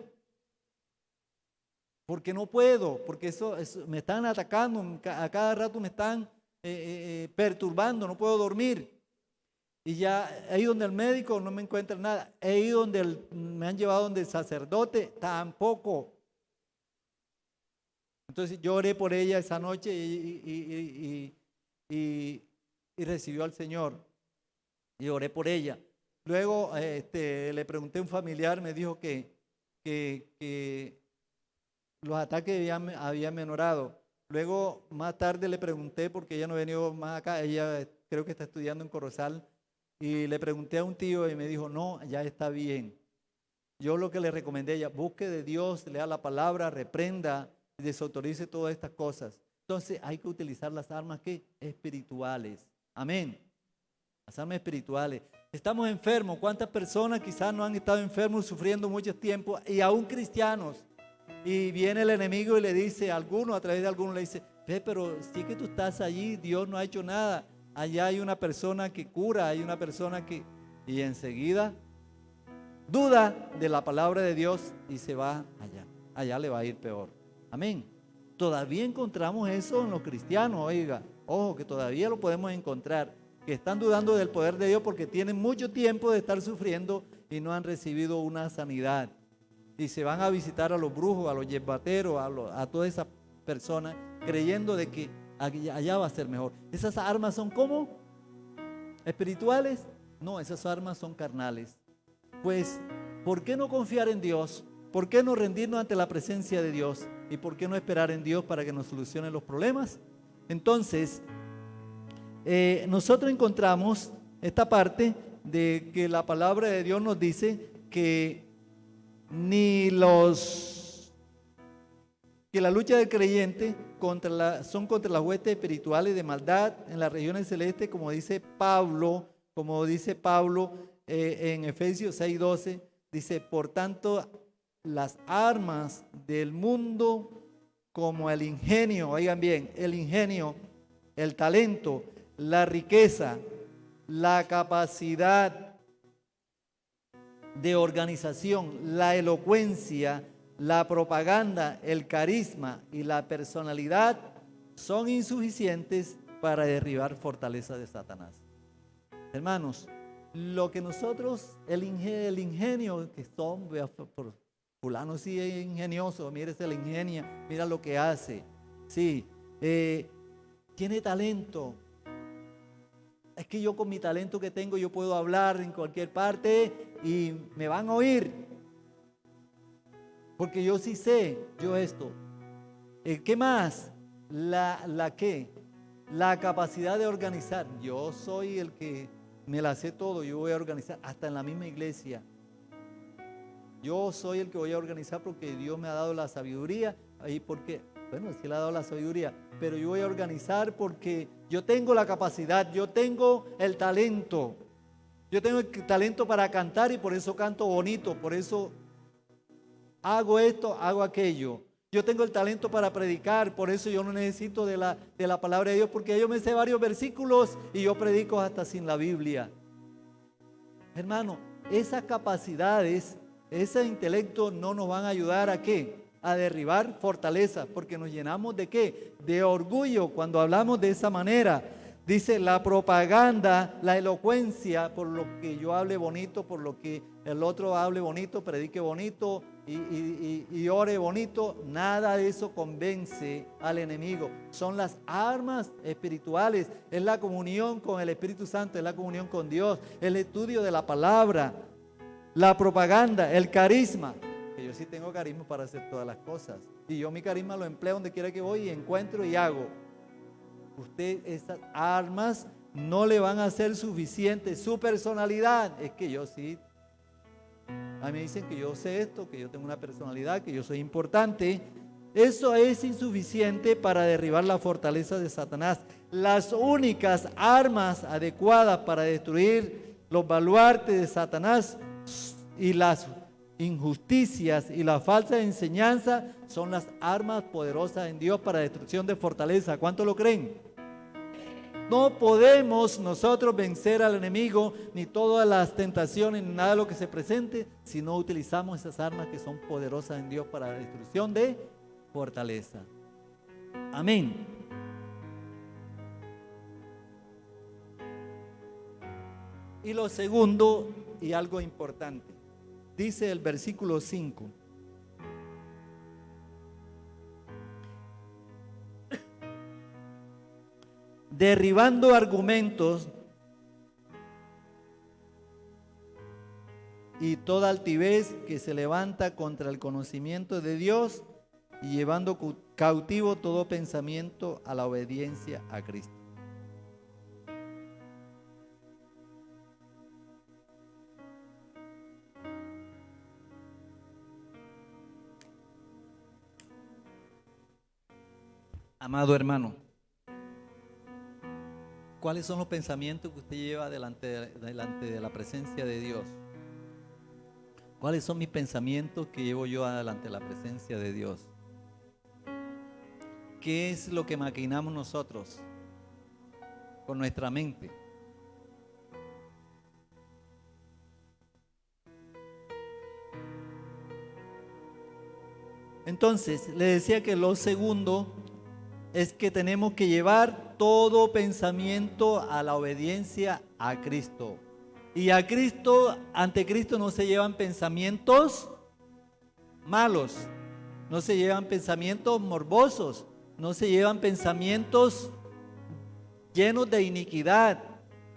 Porque no puedo, porque eso me están atacando, a cada rato me están perturbando, no puedo dormir. Y ya he ido donde el médico, no me encuentran nada. He ido me han llevado donde el sacerdote, tampoco. Entonces yo oré por ella esa noche y recibió al Señor. Y oré por ella. Luego le pregunté a un familiar, me dijo que los ataques habían menorado. Luego, más tarde le pregunté, porque ella no ha venido más acá, ella creo que está estudiando en Corozal, y le pregunté a un tío y me dijo, no, ya está bien. Yo lo que le recomendé a ella, busque de Dios, lea la palabra, reprenda, desautorice todas estas cosas. Entonces hay que utilizar las armas ¿qué? Espirituales. Amén. Las armas espirituales. Estamos enfermos. ¿Cuántas personas quizás no han estado enfermos sufriendo mucho tiempo y aún cristianos? Y viene el enemigo y le dice a alguno, a través de alguno le dice, pero sí que tú estás allí, Dios no ha hecho nada. Allá hay una persona que cura, hay una persona que... Y enseguida duda de la palabra de Dios y se va allá. Allá le va a ir peor. Amén. Todavía encontramos eso en los cristianos, oiga. Ojo, que todavía lo podemos encontrar. Que están dudando del poder de Dios porque tienen mucho tiempo de estar sufriendo y no han recibido una sanidad. Y se van a visitar a los brujos, a los yerbateros, a todas esas personas, creyendo de que allá va a ser mejor. ¿Esas armas son cómo? ¿Espirituales? No, esas armas son carnales. Pues, ¿por qué no confiar en Dios? ¿Por qué no rendirnos ante la presencia de Dios? ¿Y por qué no esperar en Dios para que nos solucione los problemas? Entonces, nosotros encontramos esta parte de que la palabra de Dios nos dice que que la lucha del creyente son contra las huestes espirituales de maldad en las regiones celestes, como dice Pablo en Efesios 6:12, dice, por tanto, las armas del mundo como el ingenio, oigan bien, el ingenio, el talento, la riqueza, la capacidad de organización, la elocuencia, la propaganda, el carisma y la personalidad son insuficientes para derribar fortalezas de Satanás. Hermanos, lo que nosotros, el ingenio que son, por fulano sí es ingenioso, mire, se le ingenia, mira lo que hace, sí, tiene talento. Es que yo con mi talento que tengo, yo puedo hablar en cualquier parte y me van a oír. Porque yo sí sé, yo esto. ¿Qué más? La capacidad de organizar. Yo soy el que me la sé todo, yo voy a organizar, hasta en la misma iglesia. Yo soy el que voy a organizar porque Dios me ha dado la sabiduría. Ahí porque, bueno, es que le ha dado la sabiduría, pero yo voy a organizar porque yo tengo la capacidad, yo tengo el talento. Yo tengo el talento para cantar y por eso canto bonito, por eso hago esto, hago aquello. Yo tengo el talento para predicar, por eso yo no necesito de la palabra de Dios, porque yo me sé varios versículos y yo predico hasta sin la Biblia. Hermano, esas capacidades, ese intelecto no nos van a ayudar ¿a qué? A derribar fortalezas, porque nos llenamos ¿de qué? De orgullo cuando hablamos de esa manera. Dice la propaganda, la elocuencia, por lo que yo hable bonito, por lo que el otro hable bonito, predique bonito y ore bonito, nada de eso convence al enemigo. Son las armas espirituales, es la comunión con el Espíritu Santo, es la comunión con Dios, el estudio de la palabra, la propaganda, el carisma. Que yo sí tengo carisma para hacer todas las cosas. Y yo mi carisma lo empleo donde quiera que voy y encuentro y hago. Usted, estas armas no le van a ser suficientes. Su personalidad, es que yo sí. A mí me dicen que yo sé esto, que yo tengo una personalidad, que yo soy importante. Eso es insuficiente para derribar la fortaleza de Satanás. Las únicas armas adecuadas para destruir los baluartes de Satanás y las injusticias y la falsa enseñanza son las armas poderosas en Dios para destrucción de fortaleza. ¿Cuánto lo creen? No podemos nosotros vencer al enemigo ni todas las tentaciones ni nada de lo que se presente si no utilizamos esas armas que son poderosas en Dios para la destrucción de fortaleza. Amén. Y lo segundo y algo importante, dice el versículo 5. derribando argumentos y toda altivez que se levanta contra el conocimiento de Dios y llevando cautivo todo pensamiento a la obediencia a Cristo. Amado hermano, ¿cuáles son los pensamientos que usted lleva delante de la presencia de Dios? ¿Cuáles son mis pensamientos que llevo yo delante de la presencia de Dios? ¿Qué es lo que maquinamos nosotros con nuestra mente? Entonces, le decía que lo segundo es que tenemos que llevar todo pensamiento a la obediencia a Cristo. Y a Cristo, ante Cristo no se llevan pensamientos malos, no se llevan pensamientos morbosos, no se llevan pensamientos llenos de iniquidad,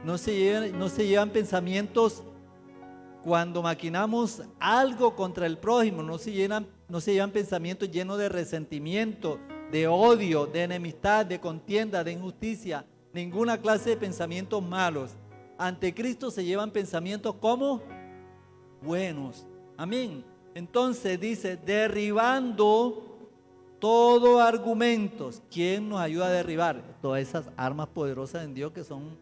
no se llevan pensamientos cuando maquinamos algo contra el prójimo, no se llevan pensamientos llenos de resentimiento, de odio, de enemistad, de contienda, de injusticia, ninguna clase de pensamientos malos. Ante Cristo se llevan pensamientos como buenos. Amén. Entonces dice, derribando todo argumentos. ¿Quién nos ayuda a derribar? Todas esas armas poderosas en Dios que son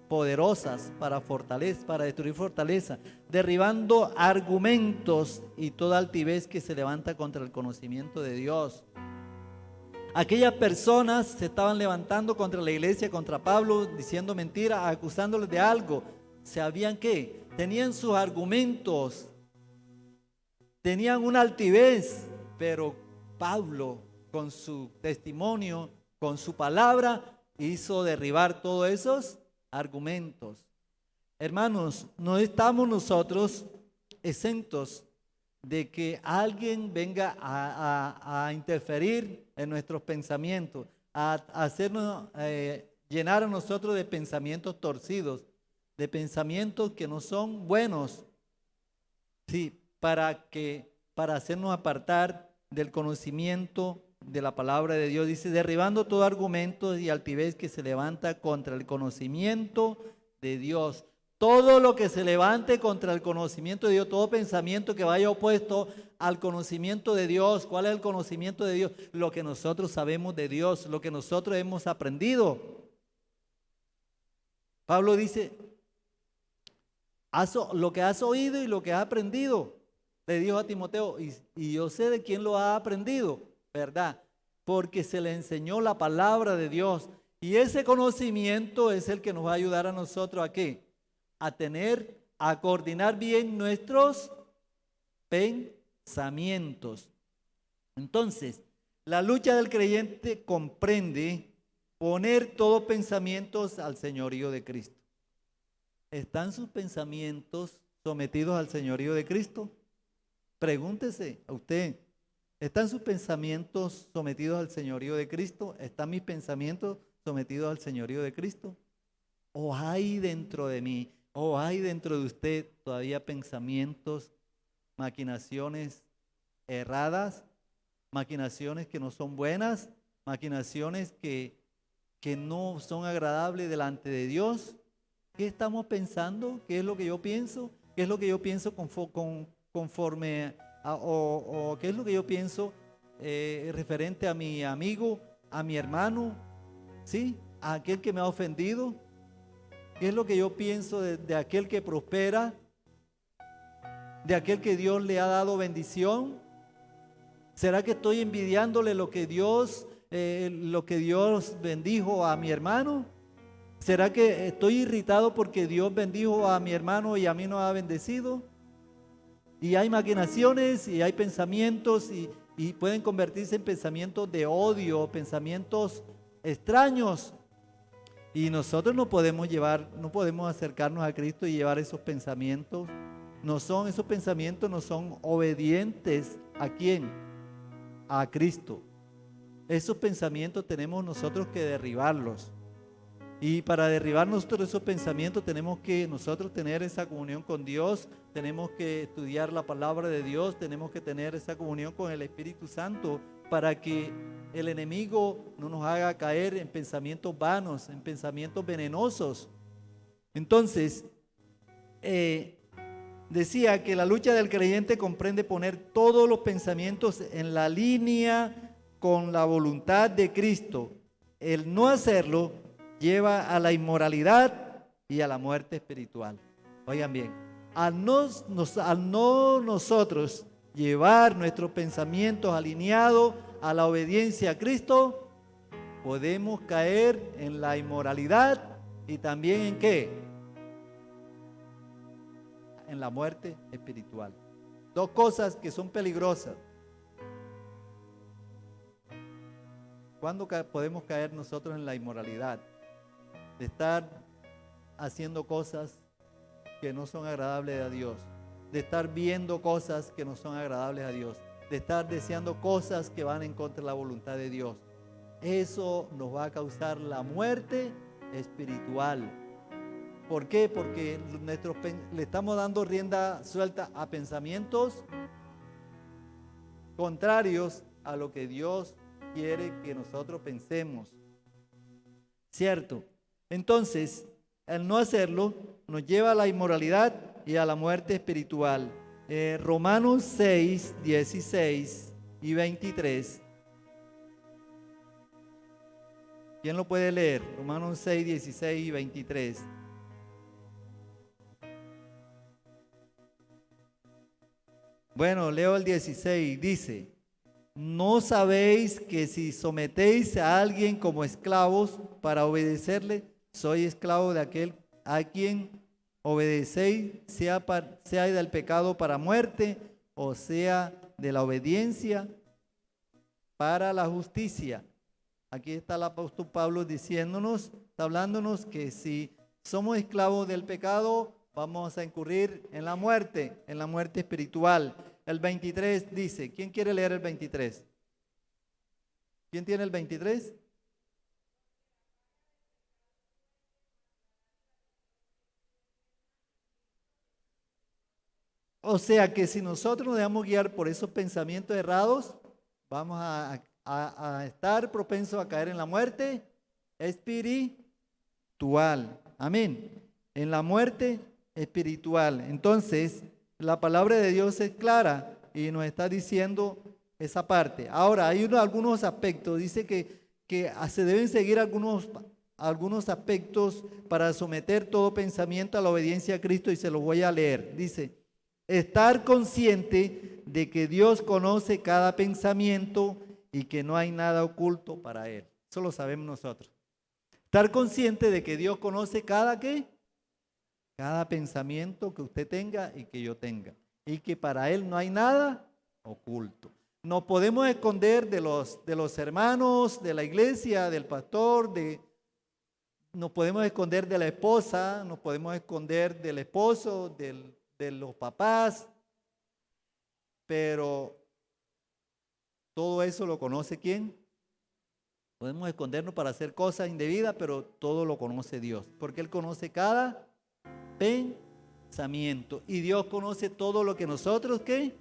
poderosas para fortaleza, para destruir fortaleza. Derribando argumentos y toda altivez que se levanta contra el conocimiento de Dios. Aquellas personas se estaban levantando contra la iglesia, contra Pablo, diciendo mentiras, acusándoles de algo. ¿Sabían qué? Tenían sus argumentos, tenían una altivez, pero Pablo, con su testimonio, con su palabra, hizo derribar todos esos argumentos. Hermanos, no estamos nosotros exentos de que alguien venga a interferir en nuestros pensamientos, a hacernos llenar a nosotros de pensamientos torcidos, de pensamientos que no son buenos, sí, para hacernos apartar del conocimiento de la palabra de Dios. Dice, derribando todo argumento y altivez que se levanta contra el conocimiento de Dios. Todo lo que se levante contra el conocimiento de Dios, todo pensamiento que vaya opuesto al conocimiento de Dios. ¿Cuál es el conocimiento de Dios? Lo que nosotros sabemos de Dios, lo que nosotros hemos aprendido. Pablo dice, lo que has oído y lo que has aprendido, le dijo a Timoteo, y yo sé de quién lo ha aprendido, ¿verdad? Porque se le enseñó la palabra de Dios. Y ese conocimiento es el que nos va a ayudar a nosotros ¿a qué? A coordinar bien nuestros pensamientos. Entonces, la lucha del creyente comprende poner todos pensamientos al señorío de Cristo. ¿Están sus pensamientos sometidos al señorío de Cristo? Pregúntese a usted, ¿están sus pensamientos sometidos al señorío de Cristo? ¿Están mis pensamientos sometidos al señorío de Cristo? ¿O hay dentro de mí, o hay dentro de usted todavía pensamientos, maquinaciones erradas, maquinaciones que no son buenas, maquinaciones que no son agradables delante de Dios? ¿Qué estamos pensando? ¿Qué es lo que yo pienso? ¿Qué es lo que yo pienso conforme o qué es lo que yo pienso referente a mi amigo, a mi hermano, ¿sí? A aquel que me ha ofendido? ¿Qué es lo que yo pienso de aquel que prospera? ¿De aquel que Dios le ha dado bendición? ¿Será que estoy envidiándole lo que Dios bendijo a mi hermano? ¿Será que estoy irritado porque Dios bendijo a mi hermano y a mí no ha bendecido? Y hay maquinaciones y hay pensamientos y pueden convertirse en pensamientos de odio, pensamientos extraños. Y nosotros no podemos acercarnos a Cristo y llevar esos pensamientos. Esos pensamientos no son obedientes ¿a quién? A Cristo. Esos pensamientos tenemos nosotros que derribarlos. Y para derribar nosotros esos pensamientos tenemos que nosotros tener esa comunión con Dios, tenemos que estudiar la palabra de Dios, tenemos que tener esa comunión con el Espíritu Santo para que el enemigo no nos haga caer en pensamientos vanos, en pensamientos venenosos. Entonces, decía que la lucha del creyente comprende poner todos los pensamientos en la línea con la voluntad de Cristo. El no hacerlo lleva a la inmoralidad y a la muerte espiritual. Oigan bien, al no nosotros llevar nuestros pensamientos alineados a la obediencia a Cristo, podemos caer en la inmoralidad y también ¿en qué? En la muerte espiritual. Dos cosas que son peligrosas. ¿Cuándo podemos caer nosotros en la inmoralidad? De estar haciendo cosas que no son agradables a Dios, de estar viendo cosas que no son agradables a Dios, de estar deseando cosas que van en contra de la voluntad de Dios. Eso nos va a causar la muerte espiritual. ¿Por qué? Porque le estamos dando rienda suelta a pensamientos contrarios a lo que Dios quiere que nosotros pensemos. ¿Cierto? Entonces, al no hacerlo, nos lleva a la inmoralidad y a la muerte espiritual. Romanos 6, 16 y 23. ¿Quién lo puede leer? Romanos 6, 16 y 23. Bueno, leo el 16. Dice: ¿no sabéis que si sometéis a alguien como esclavos para obedecerle, soy esclavo de aquel a quien obedecéis, sea del pecado para muerte, o sea de la obediencia para la justicia? Aquí está el apóstol Pablo diciéndonos, está hablándonos que si somos esclavos del pecado, vamos a incurrir en la muerte espiritual. El 23 dice, ¿quién quiere leer el 23? ¿Quién tiene el 23? O sea que si nosotros nos dejamos guiar por esos pensamientos errados, vamos a estar propensos a caer en la muerte espiritual. Amén. En la muerte espiritual. Entonces, la palabra de Dios es clara y nos está diciendo esa parte. Ahora, hay algunos aspectos. Dice que se deben seguir algunos aspectos para someter todo pensamiento a la obediencia a Cristo, y se los voy a leer. Dice: estar consciente de que Dios conoce cada pensamiento y que no hay nada oculto para Él. Eso lo sabemos nosotros. Estar consciente de que Dios conoce cada pensamiento que usted tenga y que yo tenga. Y que para Él no hay nada oculto. Nos podemos esconder de los hermanos, de la iglesia, del pastor, nos podemos esconder de la esposa, nos podemos esconder del esposo, de los papás, pero todo eso lo conoce ¿quién? Podemos escondernos para hacer cosas indebidas, pero todo lo conoce Dios, porque Él conoce cada pensamiento, y Dios conoce todo lo que nosotros ¿qué?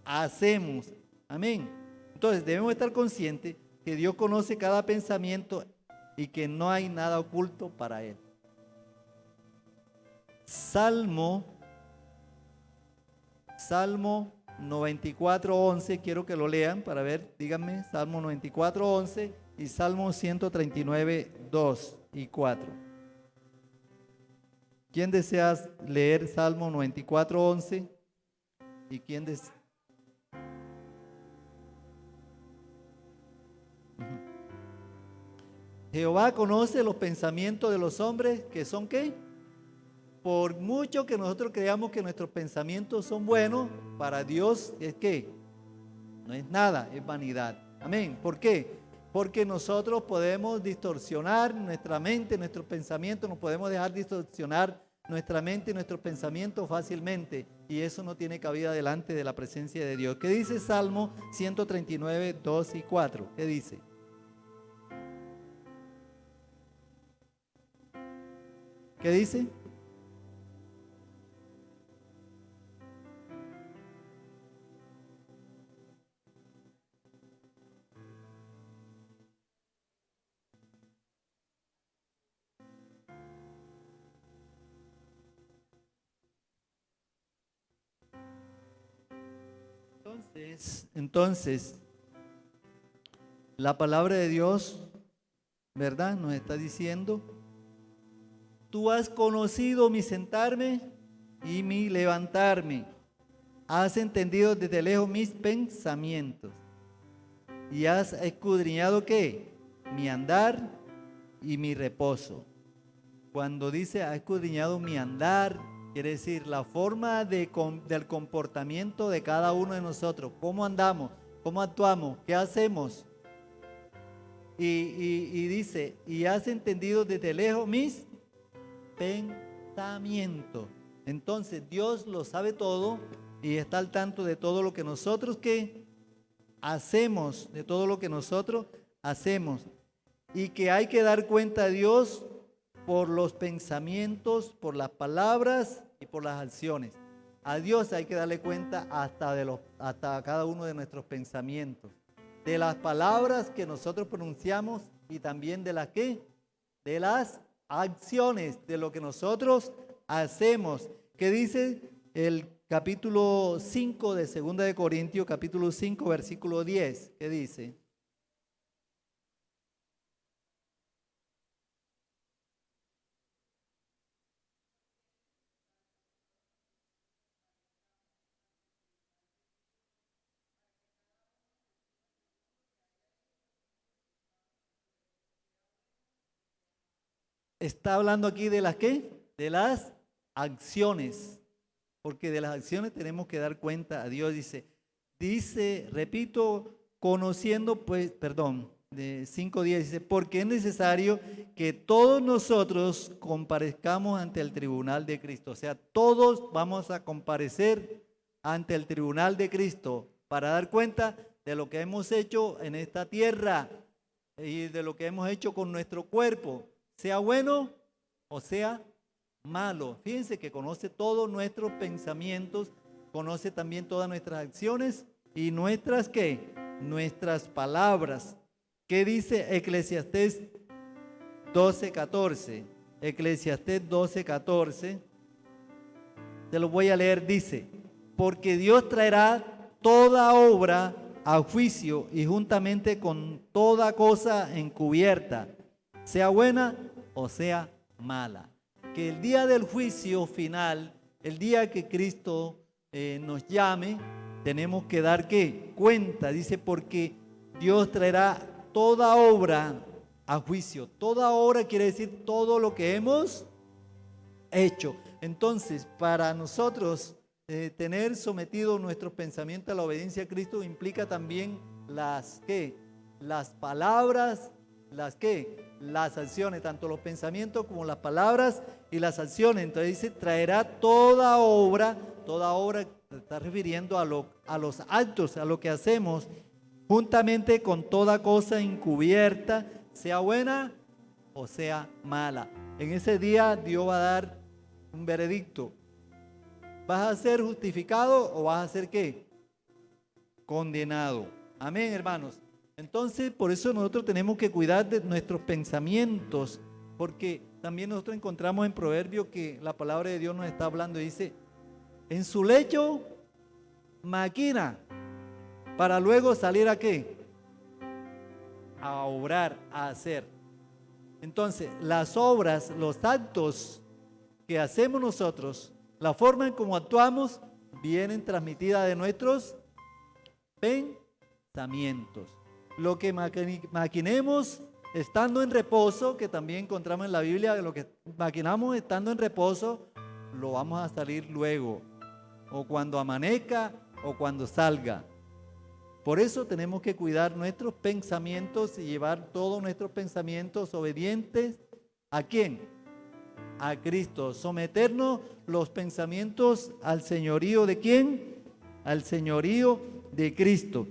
Hacemos. Amén. Entonces debemos estar conscientes que Dios conoce cada pensamiento y que no hay nada oculto para Él. Salmo 94:11, quiero que lo lean para ver, díganme, Salmo 94:11 y Salmo 139:2 y 4. ¿Quién desea leer Salmo 94:11? ¿Y quién desea? Jehová conoce los pensamientos de los hombres, que son ¿qué? Por mucho que nosotros creamos que nuestros pensamientos son buenos, para Dios es ¿qué? No es nada, es vanidad. Amén. ¿Por qué? Porque nosotros podemos distorsionar nuestra mente, nuestros pensamientos, nos podemos dejar distorsionar nuestra mente y nuestros pensamientos fácilmente, y eso no tiene cabida delante de la presencia de Dios. ¿Qué dice Salmo 139:2 y 4? ¿Qué dice? ¿Qué dice? Entonces, la palabra de Dios, ¿verdad? Nos está diciendo, tú has conocido mi sentarme y mi levantarme, has entendido desde lejos mis pensamientos y has escudriñado ¿qué? Mi andar y mi reposo. Cuando dice ha escudriñado mi andar, quiere decir la forma del comportamiento de cada uno de nosotros, cómo andamos, cómo actuamos, qué hacemos. Y dice, y has entendido desde lejos mis pensamientos. Entonces Dios lo sabe todo y está al tanto de todo lo que nosotros ¿qué? Hacemos, de todo lo que nosotros hacemos. Y que hay que dar cuenta a Dios por los pensamientos, por las palabras y por las acciones. A Dios hay que darle cuenta hasta cada uno de nuestros pensamientos, de las palabras que nosotros pronunciamos y también de las ¿qué? De las acciones, de lo que nosotros hacemos. ¿Qué dice el capítulo 5 de 2 de Corintios, capítulo 5, versículo 10? ¿Qué dice? Está hablando aquí de las ¿qué? De las acciones, porque de las acciones tenemos que dar cuenta a Dios. Dice, repito, conociendo, pues, perdón, de 5:10 dice, porque es necesario que todos nosotros comparezcamos ante el tribunal de Cristo. O sea, todos vamos a comparecer ante el tribunal de Cristo para dar cuenta de lo que hemos hecho en esta tierra y de lo que hemos hecho con nuestro cuerpo, sea bueno o sea malo. Fíjense que conoce todos nuestros pensamientos, conoce también todas nuestras acciones y nuestras ¿qué? Nuestras palabras. ¿Qué dice Eclesiastés 12:14? Eclesiastés 12:14. Te lo voy a leer, dice, porque Dios traerá toda obra a juicio y juntamente con toda cosa encubierta, sea buena o sea mala. Que el día del juicio final, el día que Cristo nos llame, tenemos que dar ¿qué? Cuenta. Dice, porque Dios traerá toda obra a juicio. Toda obra quiere decir todo lo que hemos hecho. Entonces, para nosotros tener sometido nuestros pensamientos a la obediencia a Cristo implica también las ¿qué? Las palabras, las ¿qué? Las acciones, tanto los pensamientos como las palabras y las acciones. Entonces dice, traerá toda obra se está refiriendo a los actos, a lo que hacemos, juntamente con toda cosa encubierta, sea buena o sea mala. En ese día Dios va a dar un veredicto. ¿Vas a ser justificado o vas a ser qué? Condenado. Amén, hermanos. Entonces, por eso nosotros tenemos que cuidar de nuestros pensamientos, porque también nosotros encontramos en Proverbios que la palabra de Dios nos está hablando y dice, en su lecho maquina para luego salir a qué? A obrar, a hacer. Entonces, las obras, los actos que hacemos nosotros, la forma en cómo actuamos, vienen transmitidas de nuestros pensamientos. Lo que maquinemos estando en reposo, que también encontramos en la Biblia, lo que maquinamos estando en reposo, lo vamos a salir luego, o cuando amanezca, o cuando salga. Por eso tenemos que cuidar nuestros pensamientos y llevar todos nuestros pensamientos obedientes ¿a quién? A Cristo. Someternos los pensamientos al señorío ¿de quién? Al señorío de Cristo.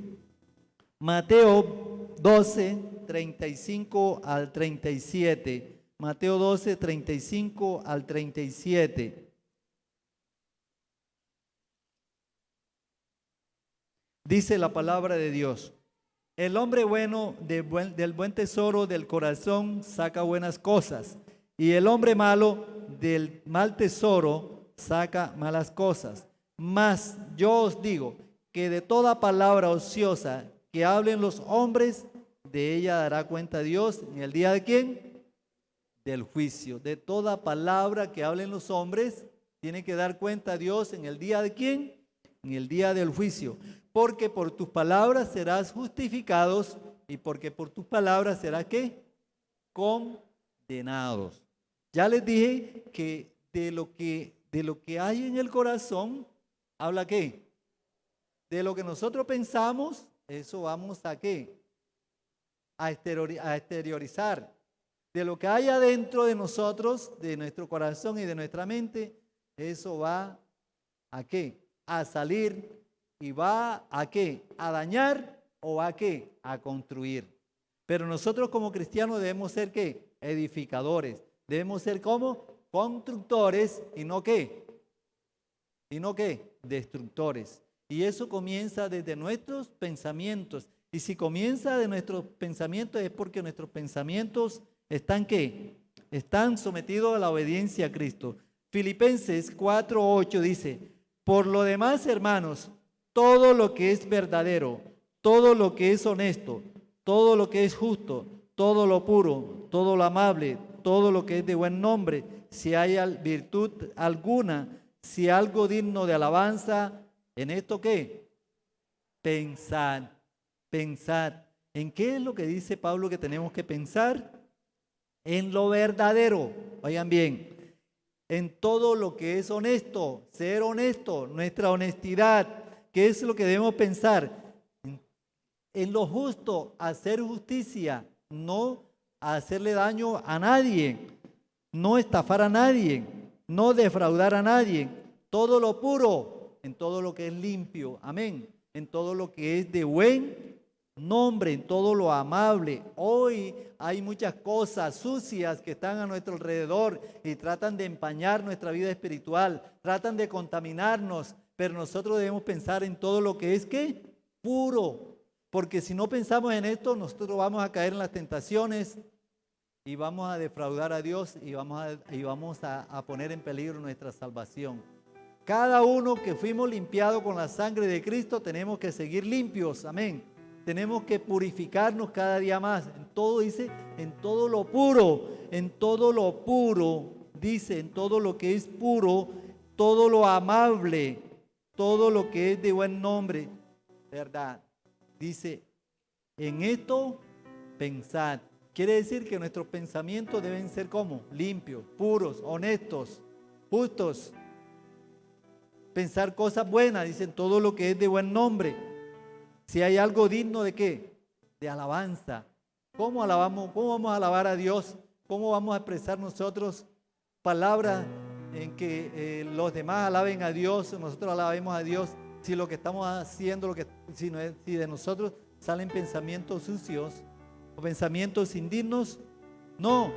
Mateo 12, 35 al 37. Mateo 12, 35 al 37. Dice la palabra de Dios: el hombre bueno del buen tesoro del corazón saca buenas cosas, y el hombre malo del mal tesoro saca malas cosas. Mas yo os digo que de toda palabra ociosa que hablen los hombres, de ella dará cuenta Dios en el día de ¿quién? Del juicio. De toda palabra que hablen los hombres, tiene que dar cuenta Dios en el día de ¿quién? En el día del juicio. Porque por tus palabras serás justificados, y porque por tus palabras serás ¿qué? Condenados. Ya les dije que de lo que hay en el corazón, ¿habla qué? De lo que nosotros pensamos, eso vamos a ¿qué? A exteriorizar. De lo que hay adentro de nosotros, de nuestro corazón y de nuestra mente, eso va ¿a qué? A salir, y va ¿a qué? A dañar, o ¿a qué? A construir. Pero nosotros como cristianos debemos ser ¿qué? Edificadores. Debemos ser como constructores, y no ¿qué? Y no ¿qué? Destructores. Y eso comienza desde nuestros pensamientos. Y si comienza de nuestros pensamientos, es porque nuestros pensamientos están ¿qué? Están sometidos a la obediencia a Cristo. Filipenses 4:8 dice: por lo demás, hermanos, todo lo que es verdadero, todo lo que es honesto, todo lo que es justo, todo lo puro, todo lo amable, todo lo que es de buen nombre, si hay virtud alguna, si algo digno de alabanza, ¿en esto qué? Pensad. ¿En qué es lo que dice Pablo que tenemos que pensar? En lo verdadero. Oigan bien, en todo lo que es honesto, ser honesto, nuestra honestidad. ¿Qué es lo que debemos pensar? En lo justo, hacer justicia, no hacerle daño a nadie, no estafar a nadie, no defraudar a nadie. Todo lo puro, en todo lo que es limpio, amén. En todo lo que es de buen nombre, en todo lo amable. Hoy hay muchas cosas sucias que están a nuestro alrededor y tratan de empañar nuestra vida espiritual, tratan de contaminarnos, pero nosotros debemos pensar en todo lo que es ¿qué? Puro, porque si no pensamos en esto, nosotros vamos a caer en las tentaciones y vamos a defraudar a Dios, y vamos a poner en peligro nuestra salvación. Cada uno que fuimos limpiados con la sangre de Cristo, tenemos que seguir limpios, amén. Tenemos que purificarnos cada día más. En todo dice, en todo lo puro, dice, en todo lo que es puro, todo lo amable, todo lo que es de buen nombre, ¿verdad? Dice, en esto pensad. Quiere decir que nuestros pensamientos deben ser como limpios, puros, honestos, justos. Pensar cosas buenas, dicen, todo lo que es de buen nombre. Si hay algo digno de ¿qué? De alabanza. ¿Cómo alabamos? ¿Cómo vamos a alabar a Dios? ¿Cómo vamos a expresar nosotros palabras en que los demás alaben a Dios, nosotros alabemos a Dios, si lo que estamos haciendo, si de nosotros salen pensamientos sucios o pensamientos indignos? No.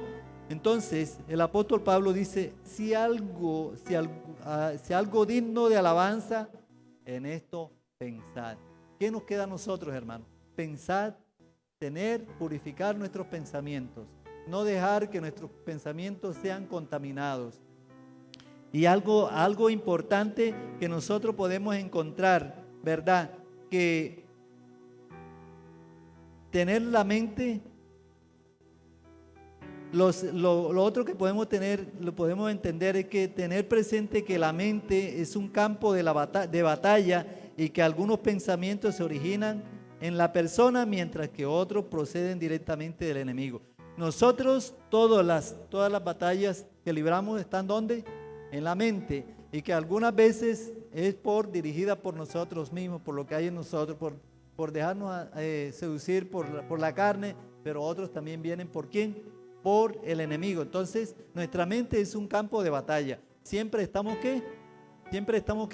Entonces el apóstol Pablo dice, si algo digno de alabanza, en esto pensad. ¿Qué nos queda a nosotros, hermanos? Pensar, purificar nuestros pensamientos, no dejar que nuestros pensamientos sean contaminados. Y algo importante que nosotros podemos encontrar, ¿verdad? Que tener la mente, lo otro que podemos entender es que tener presente que la mente es un campo de batalla, y que algunos pensamientos se originan en la persona, mientras que otros proceden directamente del enemigo. Nosotros, todas las batallas que libramos están ¿dónde? En la mente, y que algunas veces es dirigida por nosotros mismos, por lo que hay en nosotros, por dejarnos seducir por la carne, pero otros también vienen ¿por quién? Por el enemigo. Entonces, nuestra mente es un campo de batalla. Siempre estamos ¿qué?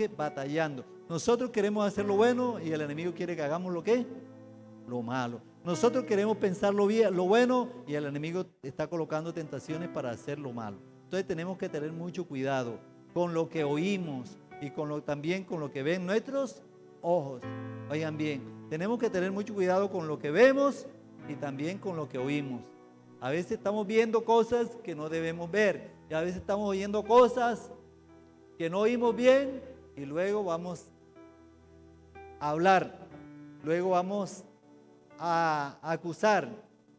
Batallando. Nosotros queremos hacer lo bueno y el enemigo quiere que hagamos lo ¿qué? lo malo. Nosotros queremos pensar lo bien, lo bueno, y el enemigo está colocando tentaciones para hacer lo malo. Entonces tenemos que tener mucho cuidado con lo que oímos y también con lo que ven nuestros ojos. Oigan bien, tenemos que tener mucho cuidado con lo que vemos y también con lo que oímos. A veces estamos viendo cosas que no debemos ver, y a veces estamos oyendo cosas que no oímos bien, y luego vamos a hablar, luego vamos a acusar,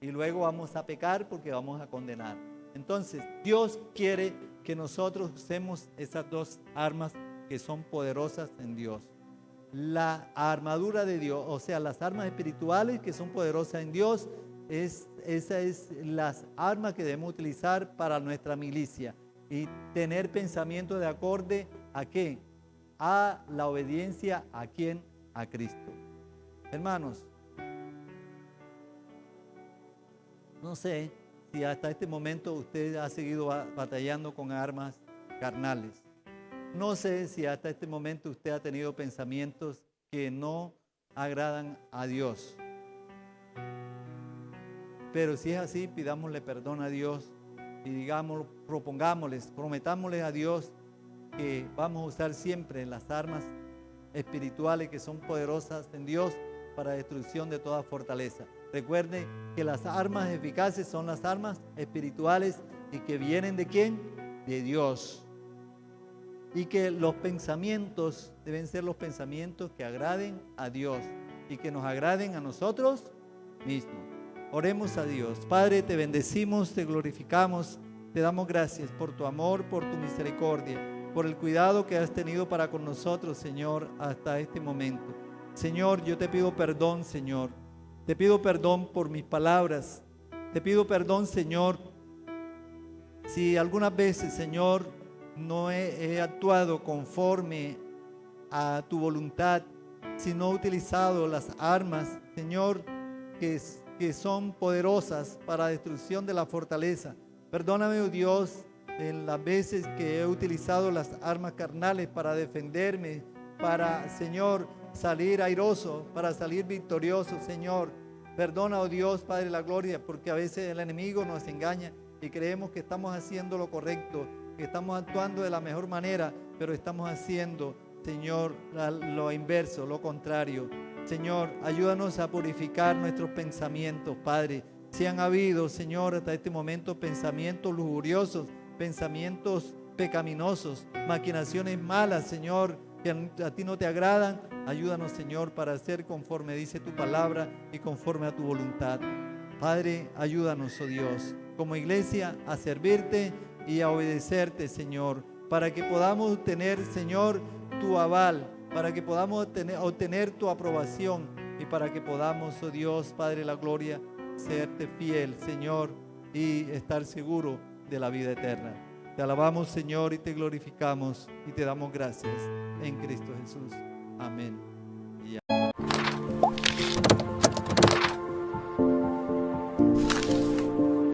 y luego vamos a pecar porque vamos a condenar. Entonces Dios quiere que nosotros usemos esas dos armas que son poderosas en Dios. La armadura de Dios, o sea, las armas espirituales que son poderosas en Dios, esas es las armas que debemos utilizar para nuestra milicia, y tener pensamientos de acorde a ¿qué? A la obediencia a ¿quién? A Cristo. Hermanos, no sé si hasta este momento usted ha seguido batallando con armas carnales. No sé si hasta este momento usted ha tenido pensamientos que no agradan a Dios. Pero si es así, pidámosle perdón a Dios y digamos, prometámosle a Dios que vamos a usar siempre las armas espirituales que son poderosas en Dios para destrucción de toda fortaleza. Recuerde que las armas eficaces son las armas espirituales y que vienen ¿de quién? De Dios. Y que los pensamientos deben ser los pensamientos que agraden a Dios y que nos agraden a nosotros mismos. Oremos a Dios. Padre, te bendecimos, te glorificamos, te damos gracias por tu amor, por tu misericordia, por el cuidado que has tenido para con nosotros, Señor, hasta este momento. Señor, yo te pido perdón, Señor. Te pido perdón por mis palabras. Te pido perdón, Señor, si algunas veces, Señor, no he actuado conforme a tu voluntad, si no he utilizado las armas, Señor, que son poderosas para destrucción de la fortaleza. Perdóname, oh Dios, en las veces que he utilizado las armas carnales para defenderme, para, Señor, salir airoso, para salir victorioso, Señor. Perdona, oh Dios, Padre de la gloria, porque a veces el enemigo nos engaña y creemos que estamos haciendo lo correcto, que estamos actuando de la mejor manera, pero estamos haciendo, Señor, lo inverso, lo contrario. Señor, ayúdanos a purificar nuestros pensamientos, Padre. Si han habido, Señor, hasta este momento pensamientos lujuriosos, pensamientos pecaminosos, maquinaciones malas, Señor, que a ti no te agradan, ayúdanos, Señor, para hacer conforme dice tu palabra y conforme a tu voluntad. Padre, ayúdanos, oh Dios, como iglesia a servirte y a obedecerte, Señor, para que podamos tener, Señor, tu aval, para que podamos obtener tu aprobación y para que podamos, oh Dios, Padre de la gloria, serte fiel, Señor, y estar seguro de la vida eterna. Te alabamos, Señor, y te glorificamos y te damos gracias en Cristo Jesús. Amén.